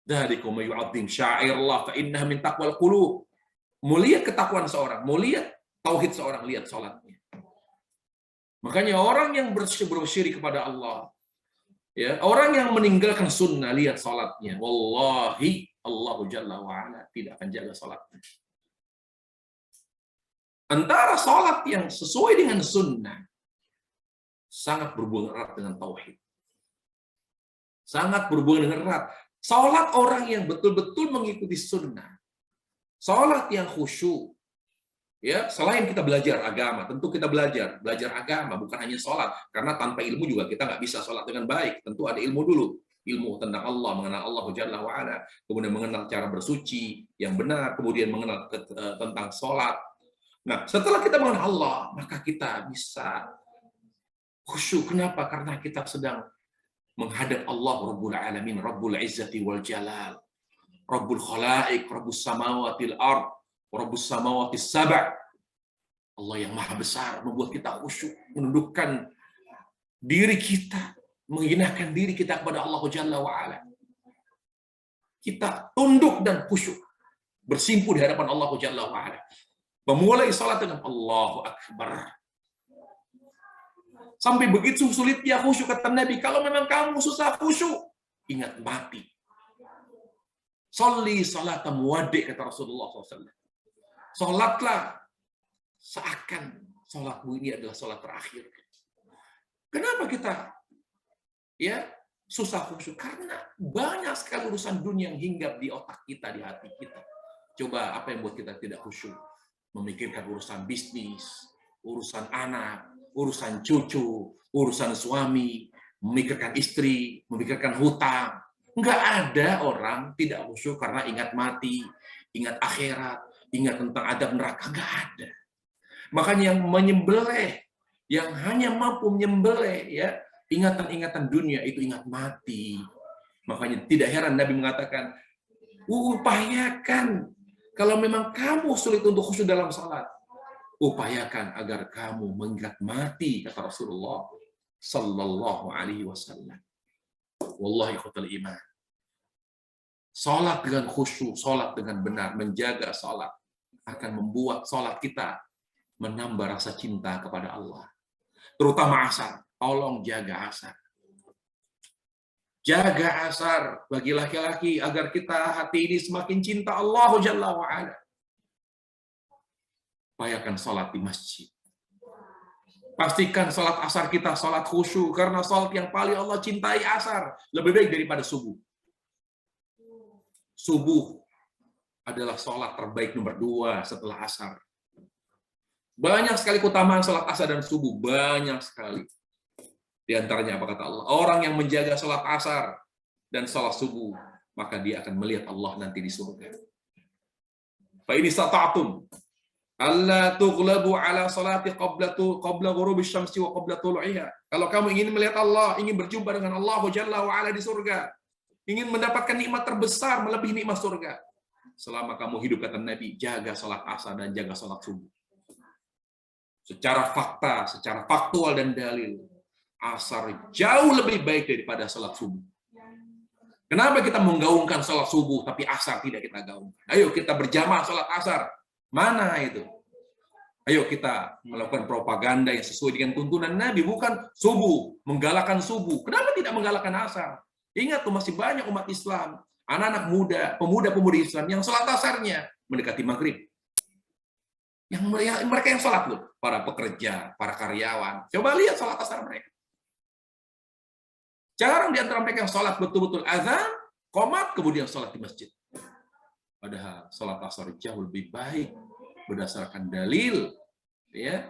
Dzalikum yu'azzim sya'airallah fa innaha min taqwal qulub. Mau lihat ketakwaan seorang, mau lihat tauhid seorang, lihat sholatnya. Makanya orang yang bersyirik kepada Allah, Ya, orang yang meninggalkan sunnah, lihat salatnya. Wallahi, Allahu Jalla wa'ala tidak akan jaga salatnya. Antara salat yang sesuai dengan sunnah, sangat berhubungan erat dengan tauhid. Sangat berhubungan dengan erat. Salat orang yang betul-betul mengikuti sunnah. Salat yang khusyuk. Ya, selain kita belajar agama, tentu kita belajar agama, bukan hanya sholat, karena tanpa ilmu juga kita nggak bisa sholat dengan baik. Tentu ada ilmu dulu, ilmu tentang Allah, mengenal Allah Jalla wa'ala, kemudian mengenal cara bersuci yang benar, kemudian mengenal tentang sholat. Nah, setelah kita mengenal Allah, maka kita bisa khusyuk. Kenapa? Karena kita sedang menghadap Allah Rabbul Alamin, Rabbul Izzati wal Jalal, Rabbul Khalaik, Rabbus Samawatil Ard, Rabbus Samawatis Sab'. Allah yang maha besar membuat kita khusyuk, menundukkan diri kita, menghinakan diri kita kepada Allah Jalla wa'ala. Kita tunduk dan khusyuk, bersimpu di hadapan Allah Jalla wa'ala. Memulai salat dengan Allahu Akbar. Sampai begitu sulitnya khusyuk, kata Nabi, kalau memang kamu susah khusyuk, ingat mati. Sholli salata muwaddi', kata Rasulullah SAW. Salatlah seakan salatmu ini adalah salat terakhir. Kenapa kita susah khusyuk? Karena banyak sekali urusan dunia yang hinggap di otak kita, di hati kita. Coba apa yang buat kita tidak khusyuk? Memikirkan urusan bisnis, urusan anak, urusan cucu, urusan suami, memikirkan istri, memikirkan hutang. Enggak ada orang tidak khusyuk karena ingat mati, ingat akhirat, ingat tentang adab neraka. Enggak ada. Makanya yang menyembelih, yang hanya mampu menyembelih ya ingatan-ingatan dunia itu ingat mati. Makanya tidak heran Nabi mengatakan, upayakan kalau memang kamu sulit untuk khusyuk dalam salat, upayakan agar kamu mengingat mati, kata Rasulullah sallallahu alaihi wasallam. Wallahi ikhwatal iman. Salat dengan khusyuk, salat dengan benar, menjaga salat akan membuat salat kita menambah rasa cinta kepada Allah. Terutama asar. Tolong jaga asar. Jaga asar bagi laki-laki agar kita hati ini semakin cinta Allah Jalla wa'ala. Upayakan salat di masjid. Pastikan salat asar kita salat khusyuk, karena salat yang paling Allah cintai asar. Lebih baik daripada subuh. Subuh adalah salat terbaik nomor 2 setelah asar. Banyak sekali keutamaan salat asar dan subuh, banyak sekali. Di antaranya apa kata Allah? Orang yang menjaga salat asar dan salat subuh, maka dia akan melihat Allah nanti di surga. Fa ini sata'tum alla tughlabu ala salati qabla ghurubi syamsi wa qabla tulu'iha. Kalau kamu ingin melihat Allah, ingin berjumpa dengan Allah Jalla wa ala di surga, ingin mendapatkan nikmat terbesar melebihi nikmat surga, selama kamu hidup, kata Nabi, jaga salat asar dan jaga salat subuh. Secara fakta, secara faktual dan dalil, asar jauh lebih baik daripada salat subuh. Kenapa kita menggaungkan salat subuh tapi asar tidak kita gaungkan? Ayo kita berjamaah salat asar. Mana itu? Ayo kita melakukan propaganda yang sesuai dengan tuntunan Nabi, bukan subuh, menggalakkan subuh. Kenapa tidak menggalakkan asar? Ingat tuh, masih banyak umat Islam, anak-anak muda, pemuda-pemudi Islam yang salat asarnya mendekati maghrib. Yang mereka yang salat loh, para pekerja, para karyawan. Coba lihat salat asar mereka. Jarang di antara mereka yang salat betul-betul azan, qomat, kemudian salat di masjid. Padahal salat asar jauh lebih baik berdasarkan dalil ya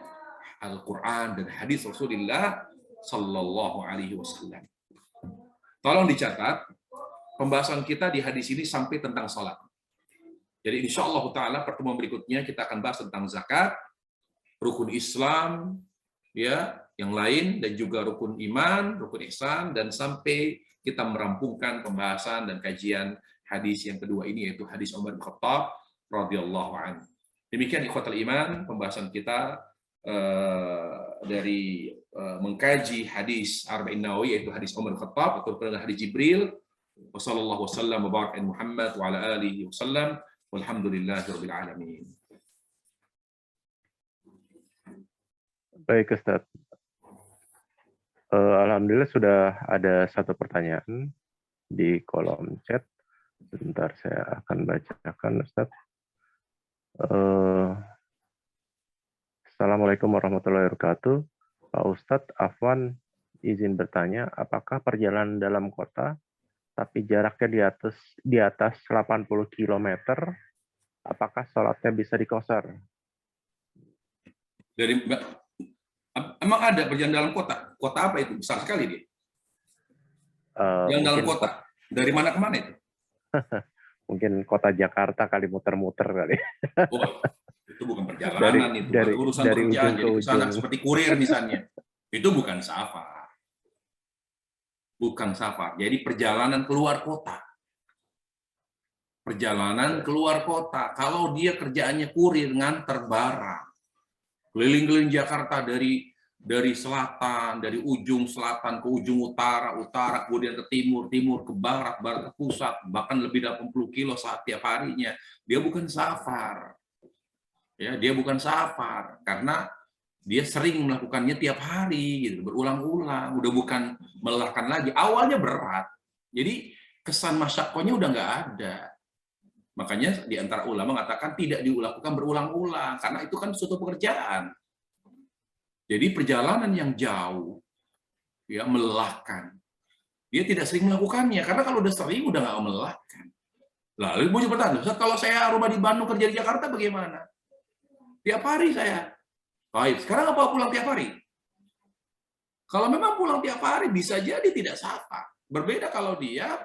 Al-Qur'an dan hadis Rasulullah sallallahu alaihi wasallam. Tolong dicatat, pembahasan kita di hadis ini sampai tentang salat. Jadi insyaallah taala pertemuan berikutnya kita akan bahas tentang zakat, rukun Islam, ya, yang lain, dan juga rukun iman, rukun ihsan, dan sampai kita merampungkan pembahasan dan kajian hadis yang kedua ini, yaitu hadis Umar bin Khattab radhiyallahu anhu. Demikian ikhwatal iman pembahasan kita dari mengkaji hadis Arba'in Nawawi, yaitu hadis Umar bin Khattab atau hadis Jibril. Wassallallahu wasallam wa baraka Muhammad wa ala alihi wasallam. Walhamdulillahirabbil alamin. Baik, Ustaz. Alhamdulillah sudah ada satu pertanyaan di kolom chat. Sebentar saya akan bacakan, Ustaz. Assalamualaikum warahmatullahi wabarakatuh. Pak Ustadz, Afwan izin bertanya, apakah perjalanan dalam kota tapi jaraknya di atas 80 km, apakah sholatnya bisa dikosor? Emang ada perjalanan dalam kota? Kota apa itu? Besar sekali dia. Yang dalam kota. Dari mana ke mana itu? Mungkin kota Jakarta kali muter-muter kali. Oh, itu bukan perjalanan, itu bukan urusan pekerjaan. Jadi kesana seperti kurir misalnya. Itu bukan safar. Bukan safar. Jadi perjalanan keluar kota. Perjalanan keluar kota. Kalau dia kerjaannya kurir, nganter barang. Keliling-keliling Jakarta dari selatan, dari ujung selatan ke ujung utara, utara kemudian ke timur, timur ke barat, barat ke pusat, bahkan lebih dari 80 kilo tiap harinya. Dia bukan safar. Ya, dia bukan safar karena dia sering melakukannya tiap hari gitu, berulang-ulang, udah bukan melelahkan lagi. Awalnya berat. Jadi kesan masyakohnya udah nggak ada. Makanya di antara ulama mengatakan tidak dilakukan berulang-ulang karena itu kan suatu pekerjaan. Jadi perjalanan yang jauh, ya melelahkan. Dia tidak sering melakukannya karena kalau udah sering udah nggak melelahkan. Lalu ibu bertanya, kalau saya rumah di Bandung kerja di Jakarta bagaimana? Tiap hari saya. Baik, sekarang apa pulang tiap hari? Kalau memang pulang tiap hari bisa jadi tidak safar. Berbeda kalau dia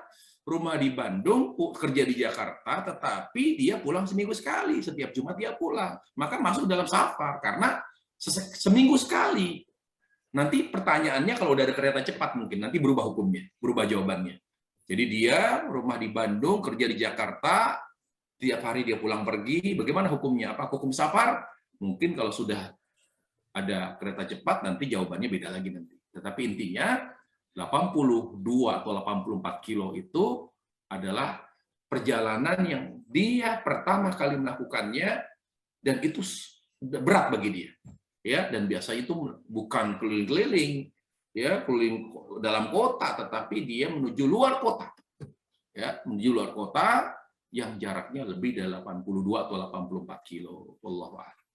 rumah di Bandung, kerja di Jakarta, tetapi dia pulang seminggu sekali. Setiap Jumat dia pulang. Maka masuk dalam safar karena seminggu sekali. Nanti pertanyaannya kalau udah ada kereta cepat mungkin nanti berubah hukumnya, berubah jawabannya. Jadi dia rumah di Bandung, kerja di Jakarta, tiap hari dia pulang pergi, bagaimana hukumnya? Apa hukum safar? Mungkin kalau sudah ada kereta cepat nanti jawabannya beda lagi nanti. Tetapi intinya 82 atau 84 kilo itu adalah perjalanan yang dia pertama kali melakukannya dan itu berat bagi dia. Ya, dan biasa itu bukan keliling-keliling, ya, keliling dalam kota, tetapi dia menuju luar kota. Ya, menuju luar kota yang jaraknya lebih dari 82 atau 84 kilo. Wallahu a'lam.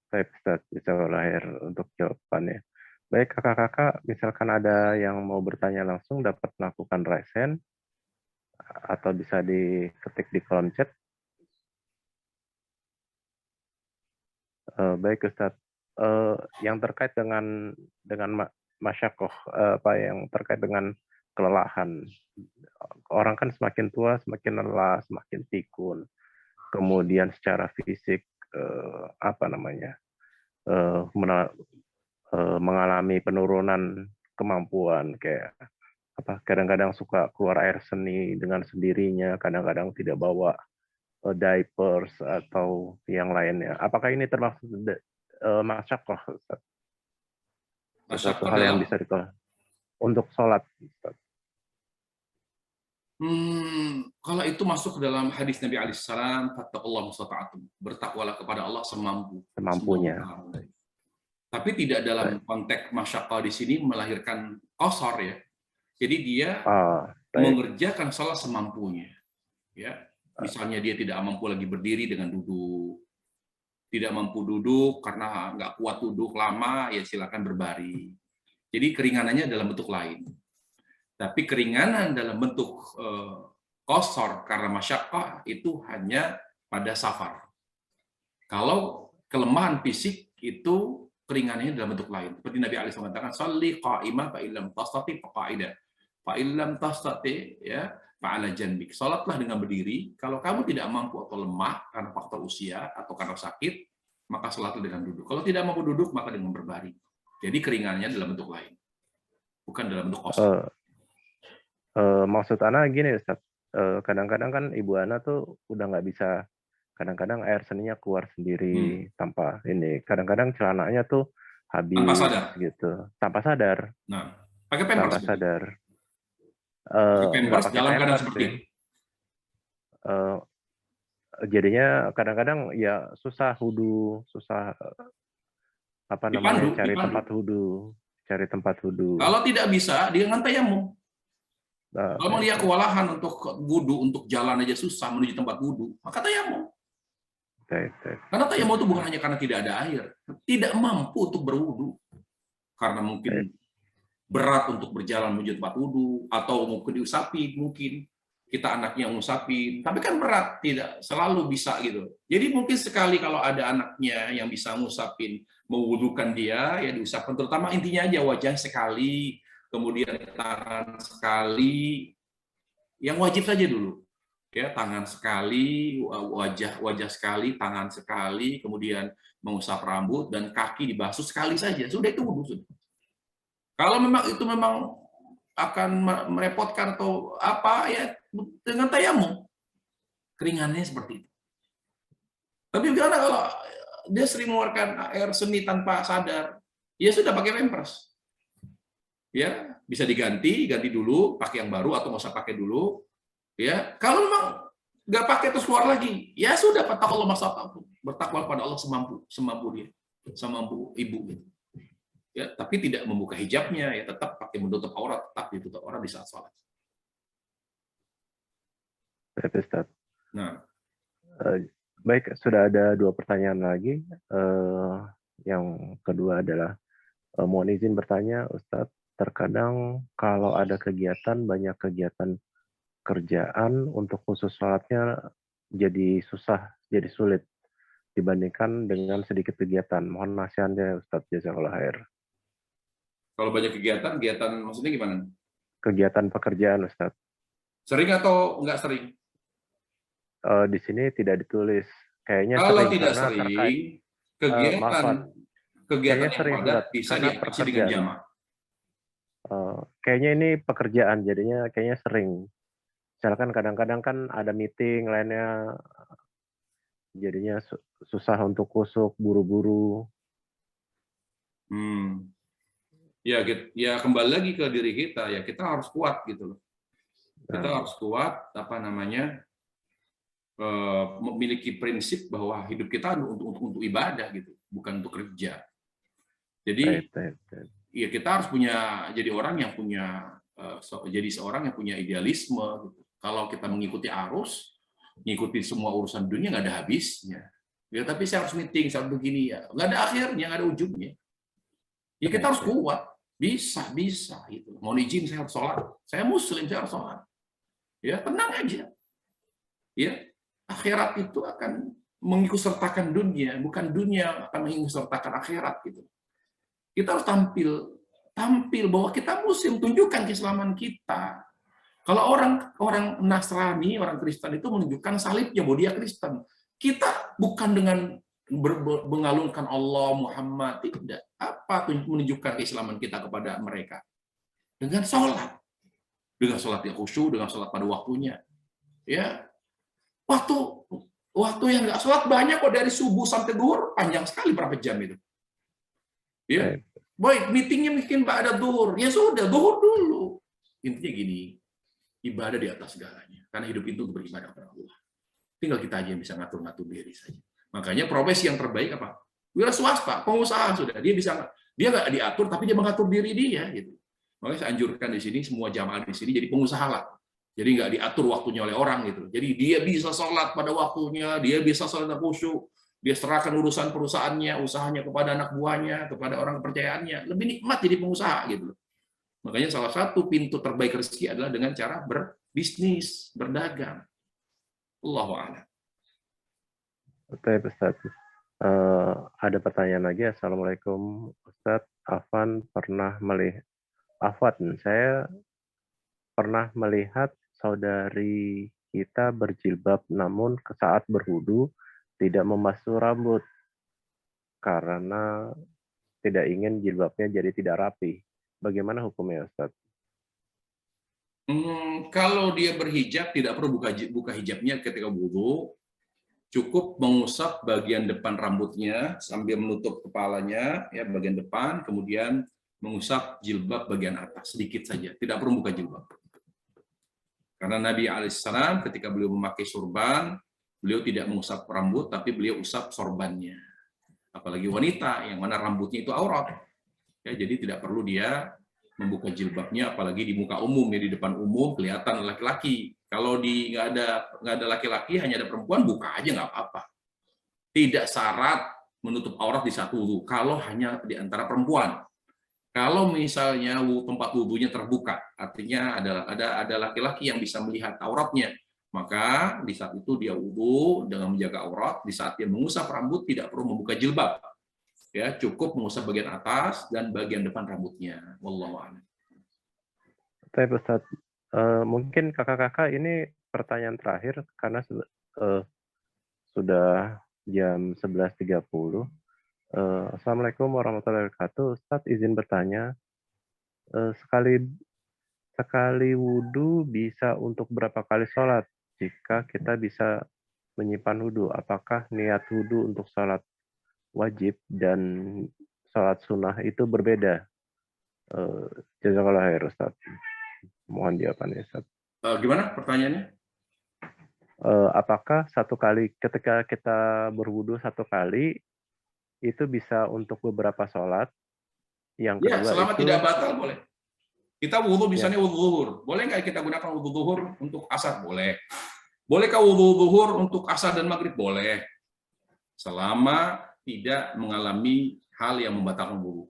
Baik, Ustaz, bisa lahir untuk jawabannya. Baik, kakak-kakak, misalkan ada yang mau bertanya langsung dapat melakukan raise hand atau bisa diketik di kolom chat. Baik, Ustaz. Yang terkait dengan masyakoh, apa yang terkait dengan kelelahan. Orang kan semakin tua, semakin lelah, semakin pikun. Kemudian secara fisik, mengalami penurunan kemampuan, kayak kadang-kadang suka keluar air seni dengan sendirinya, kadang-kadang tidak bawa diapers atau yang lainnya. Apakah ini termasuk masyakoh? Satu hal yang bisa dikatakan untuk sholat. Kalau itu masuk ke dalam hadis Nabi alaihissalam, fattaqullaha mastata'tum, bertakwalah kepada Allah semampunya. Tapi tidak dalam konteks masyaqqah di sini melahirkan qasar ya. Jadi dia mengerjakan sholat semampunya. Ya, misalnya dia tidak mampu lagi berdiri dengan duduk, tidak mampu duduk karena nggak kuat duduk lama, ya silakan berbaring. Jadi keringanannya dalam bentuk lain. Tapi keringanan dalam bentuk qasar karena masyaqqah itu hanya pada safar. Kalau kelemahan fisik itu keringanannya dalam bentuk lain. Seperti Nabi Ali mengatakan, "Shalli qa'imah fa illam tastati fa qa'idah. Fa illam tastati ya fa'ala janbik." Salatlah dengan berdiri. Kalau kamu tidak mampu atau lemah karena faktor usia atau karena sakit, maka salatlah dengan duduk. Kalau tidak mampu duduk, maka dengan berbaring. Jadi keringanannya dalam bentuk lain. Bukan dalam bentuk qasar. Maksud Ana gini, Ustaz. Kadang-kadang kan Ibu Ana tuh udah nggak bisa, kadang-kadang air seninya keluar sendiri tanpa ini. Kadang-kadang celananya tuh habis tanpa sadar. Gitu, tanpa sadar. Nah, pakai pampers. Tanpa sadar. Pampers dalam keadaan seperti itu. Jadinya kadang-kadang ya susah wudu, susah cari tempat wudu. cari tempat wudhu. Kalau tidak bisa, dengan tayamum. Kalau Baik, melihat kewalahan untuk wudhu, untuk jalan aja susah menuju tempat wudhu, maka tayamum. baik, baik. Karena tayamum itu bukan hanya karena tidak ada air, tidak mampu untuk berwudhu. Karena mungkin berat untuk berjalan menuju tempat wudhu, atau mungkin diusapi, mungkin kita anaknya ngusapin, tapi kan berat, tidak selalu bisa gitu. Jadi mungkin sekali kalau ada anaknya yang bisa ngusapin, mewudukan dia, ya diusapkan, terutama intinya aja wajah sekali, kemudian tangan sekali, yang wajib saja dulu. Ya, tangan sekali, wajah sekali, tangan sekali, kemudian mengusap rambut dan kaki dibasuh sekali saja. Sudah itu wudhu sudah. Kalau memang itu memang akan merepotkan atau apa, ya dengan tayamum. Keringannya seperti itu. Tapi bagaimana kalau dia sering mengeluarkan air seni tanpa sadar? Ya sudah, pakai pampers. Ya, bisa ganti dulu, pakai yang baru atau nggak usah pakai dulu. Ya, kalau memang nggak pakai terus keluar lagi, ya sudah, Allah bertakwa pada Allah semampu dia, semampu ibu gitu. Ya, tapi tidak membuka hijabnya, ya tetap pakai menutup aurat, tetap ditutup aurat di saat sholat. Baik, Ustaz. Nah, Baik, sudah ada 2 pertanyaan lagi. Yang kedua adalah mohon izin bertanya, Ustadz. Terkadang kalau ada kegiatan, banyak kegiatan kerjaan, untuk khusus sholatnya jadi susah, jadi sulit dibandingkan dengan sedikit kegiatan. Mohon nasihatnya, Ustadz. Jazakallah khair. kalau banyak kegiatan maksudnya gimana? Kegiatan pekerjaan, Ustadz. Sering atau nggak sering? Di sini tidak ditulis. Kayaknya Kalau sering tidak karena sering, terkait kegiatan yang sering, padat Ustadz, bisa karena diatasi dengan jamak. Kayaknya ini pekerjaan, jadinya kayaknya sering. Misalkan kadang-kadang kan ada meeting lainnya, jadinya susah untuk kusuk, buru-buru. Ya kembali lagi ke diri kita, ya kita harus kuat gitu loh. Kita Nah, harus kuat, memiliki prinsip bahwa hidup kita untuk ibadah gitu, bukan untuk kerja. Jadi ya kita harus jadi orang yang punya jadi seorang yang punya idealisme gitu. Kalau kita mengikuti arus, mengikuti semua urusan dunia nggak ada habisnya. Ya tapi saya harus meeting, saya harus begini, ya nggak ada akhirnya, nggak ada ujungnya. Ya kita harus kuat, bisa gitu. Mohon izin, saya harus sholat, saya muslim, saya harus sholat. Ya tenang aja. Ya akhirat itu akan mengikutsertakan dunia, bukan dunia akan mengikutsertakan akhirat gitu. Kita harus tampil bahwa kita muslim, tunjukkan keislaman kita. Kalau orang Nasrani, orang Kristen itu menunjukkan salibnya bahwa dia Kristen. Kita bukan dengan mengalungkan Allah, Muhammad, tidak. Apa menunjukkan keislaman kita kepada mereka? Dengan sholat. Dengan sholat yang khusyuk, dengan sholat pada waktunya. Ya, waktu yang nggak sholat banyak kok, dari subuh sampai duhur, panjang sekali berapa jam itu. Ya, baik, meetingnya mungkin nggak ada duhur, ya sudah, duhur dulu. Intinya gini, ibadah di atas segalanya. Karena hidup itu untuk beribadah kepada Allah. Tinggal kita aja yang bisa ngatur-ngatur diri saja. Makanya profesi yang terbaik apa? Wira swasta, pengusaha sudah. Dia nggak diatur, tapi dia mengatur diri dia. Gitu. Makanya saya anjurkan di sini, semua jamaah di sini jadi pengusaha lah. Jadi nggak diatur waktunya oleh orang gitu. Jadi dia bisa sholat pada waktunya, dia bisa sholat khusyuk, dia serahkan urusan perusahaannya, usahanya kepada anak buahnya, kepada orang kepercayaannya. Lebih nikmat jadi pengusaha gitu. Makanya salah satu pintu terbaik rezeki adalah dengan cara berbisnis, berdagang. Allahu a'lam. Oke, Ustaz. Ada pertanyaan lagi. Assalamualaikum, Ustaz. Saya pernah melihat saudari kita berjilbab, namun saat berwudu tidak membasuh rambut karena tidak ingin jilbabnya jadi tidak rapi. Bagaimana hukumnya, Ustaz? Kalau dia berhijab, tidak perlu buka hijabnya ketika wudu. Cukup mengusap bagian depan rambutnya sambil menutup kepalanya, ya bagian depan, kemudian mengusap jilbab bagian atas sedikit saja. Tidak perlu buka jilbab. Karena Nabi Alaihissalam ketika beliau memakai sorban, beliau tidak mengusap rambut, tapi beliau usap sorbannya. Apalagi wanita yang mana rambutnya itu aurat. Ya, jadi tidak perlu dia membuka jilbabnya, apalagi di muka umum, ya, di depan umum kelihatan laki-laki. Kalau nggak ada laki-laki, hanya ada perempuan, buka aja nggak apa-apa. Tidak syarat menutup aurat di saat wudu kalau hanya di antara perempuan. Kalau misalnya tempat wudunya terbuka, artinya ada laki-laki yang bisa melihat auratnya, maka di saat itu dia wudu dengan menjaga aurat. Di saat dia mengusap rambut tidak perlu membuka jilbab, ya, cukup mengusap bagian atas dan bagian depan rambutnya. Wallahu a'lam. Tapi Ustaz, mungkin kakak-kakak ini pertanyaan terakhir karena sudah jam 11.30. Assalamualaikum warahmatullahi wabarakatuh. Ustaz izin bertanya, sekali wudhu bisa untuk berapa kali sholat? Jika kita bisa menyimpan wudhu, apakah niat wudhu untuk sholat wajib dan sholat sunnah itu berbeda? Jazakallah khair Ustaz. Mohon jawabannya Ustaz. Gimana pertanyaannya? Apakah satu kali ketika kita berwudhu satu kali itu bisa untuk beberapa sholat? Yang Ya, kedua selama itu tidak batal boleh. Kita wudhu ya, misalnya wudhu zuhur. Boleh nggak kita gunakan wudhu zuhur untuk asar? Boleh. Bolehkah wudhu zuhur untuk asar dan maghrib? Boleh. Selama tidak mengalami hal yang membatalkan wudhu.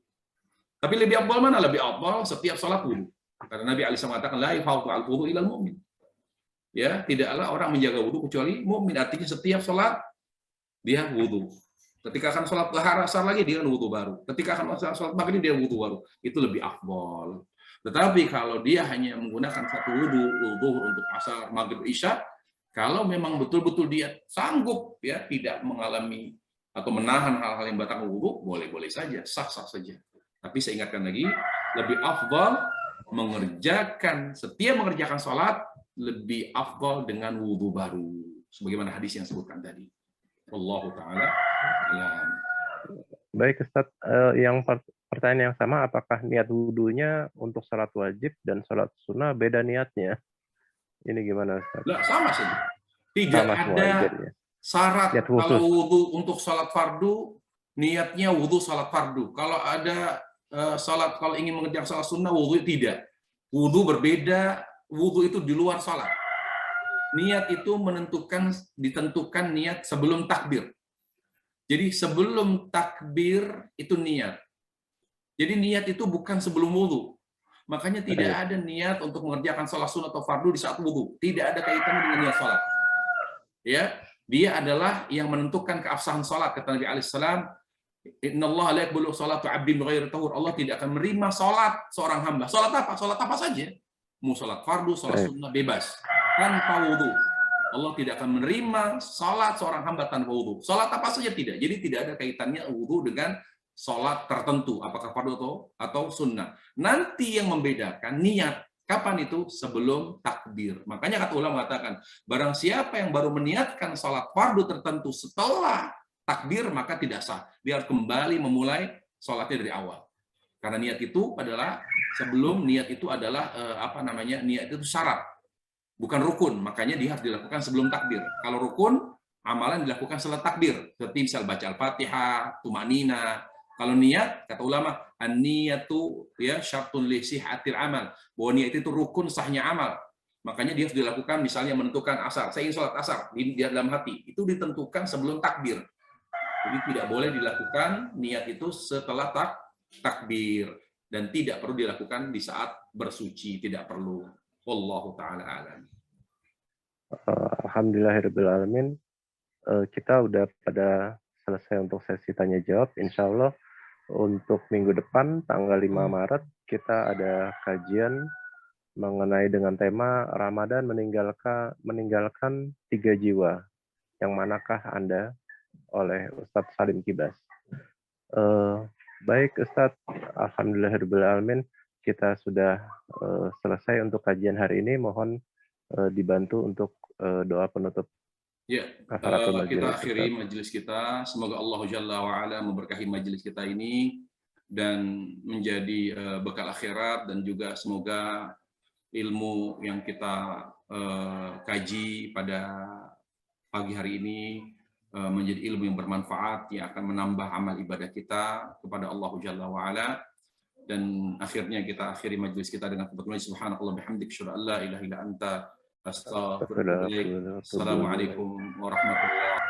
Tapi lebih afdal mana? Lebih afdal setiap sholat wudhu. Karena Nabi Alaihi mengatakan, la yafawtu al-wudhu ilal mu'min. Ya, tidaklah orang menjaga wudhu kecuali mukmin. Artinya setiap sholat dia wudhu. Ketika akan sholat asar lagi dia wudhu baru. Ketika akan sholat maghrib dia wudhu baru. Itu lebih afdal. Tetapi kalau dia hanya menggunakan satu wudhu untuk asar, maghrib, isya, kalau memang betul-betul dia sanggup ya tidak mengalami atau menahan hal-hal yang batal wudhu, boleh-boleh saja, sah-sah saja. Tapi saya ingatkan lagi, lebih afdal setiap mengerjakan sholat lebih afdal dengan wudhu baru. Sebagaimana hadis yang sebutkan tadi. Wallahu ta'ala alam. Baik Ustaz, yang pertanyaan yang sama, apakah niat wudhunya untuk sholat wajib dan sholat sunnah beda niatnya? Ini gimana Ustaz? Lah, sama saja. Tidak Sama ada syarat kalau wudhu untuk sholat fardu, niatnya wudhu sholat fardu. Kalau ada kalau ingin mengerjakan sholat sunnah, wudhu tidak. Wudhu berbeda, wudhu itu di luar sholat. Niat itu ditentukan niat sebelum takbir. Jadi sebelum takbir itu niat. Jadi niat itu bukan sebelum wudhu. Makanya tidak ada niat untuk mengerjakan sholat sunnah atau fardu di saat wudhu. Tidak ada kaitannya dengan niat sholat. Ya, dia adalah yang menentukan keabsahan sholat. Kata Nabi Alaihissalam, Innallaha la yaqbalu sholata 'abdin bighairi tahur. Allah tidak akan menerima sholat seorang hamba. Sholat apa? Sholat apa saja. Mau sholat fardu, sholat sunnah, bebas. Tanpa wudhu. Allah tidak akan menerima sholat seorang hamba tanpa wudhu. Sholat apa saja tidak. Jadi tidak ada kaitannya wudhu dengan sholat tertentu, apakah fardu atau sunnah. Nanti yang membedakan niat. Kapan itu? Sebelum takbir. Makanya kata ulama mengatakan, barang siapa yang baru meniatkan sholat fardu tertentu setelah takbir, maka tidak sah. Dia harus kembali memulai sholatnya dari awal. Karena niat itu adalah, niat itu adalah, niat itu syarat. Bukan rukun, makanya dia harus dilakukan sebelum takbir. Kalau rukun, amalan dilakukan setelah takbir. Seperti misal baca Al-Fatihah, tumanina. Kalau niat, kata ulama, an-niyatu ya syartun li sihhatil amal. Bahwa niat itu rukun sahnya amal. Makanya dia harus dilakukan misalnya menentukan asar. Saya ingin sholat asar di dalam hati. Itu ditentukan sebelum takbir. Jadi tidak boleh dilakukan niat itu setelah takbir. Dan tidak perlu dilakukan di saat bersuci. Tidak perlu. Wallahu ta'ala alam. Alhamdulillahirabbil alamin. Kita udah pada selesai untuk sesi tanya jawab. Insya Allah untuk minggu depan tanggal 5 Maret kita ada kajian mengenai dengan tema Ramadan meninggalkan 3 jiwa. Yang manakah Anda? Oleh Ustadz Salim Kibas. Baik Ustadz, alhamdulillahirabbil alamin. Kita sudah selesai untuk kajian hari ini. Mohon dibantu untuk doa penutup. Ya, kita akhiri majelis kita. Semoga Allah Jalla wa'ala memberkahi majelis kita ini dan menjadi bekal akhirat, dan juga semoga ilmu yang kita kaji pada pagi hari ini menjadi ilmu yang bermanfaat, yang akan menambah amal ibadah kita kepada Allah Jalla wa'ala. Dan akhirnya kita akhiri majelis kita dengan subhanakallah bihamdik asyhadu an la ilaha illa anta astaghfiruka wa atubu ilaik. Assalamualaikum warahmatullahi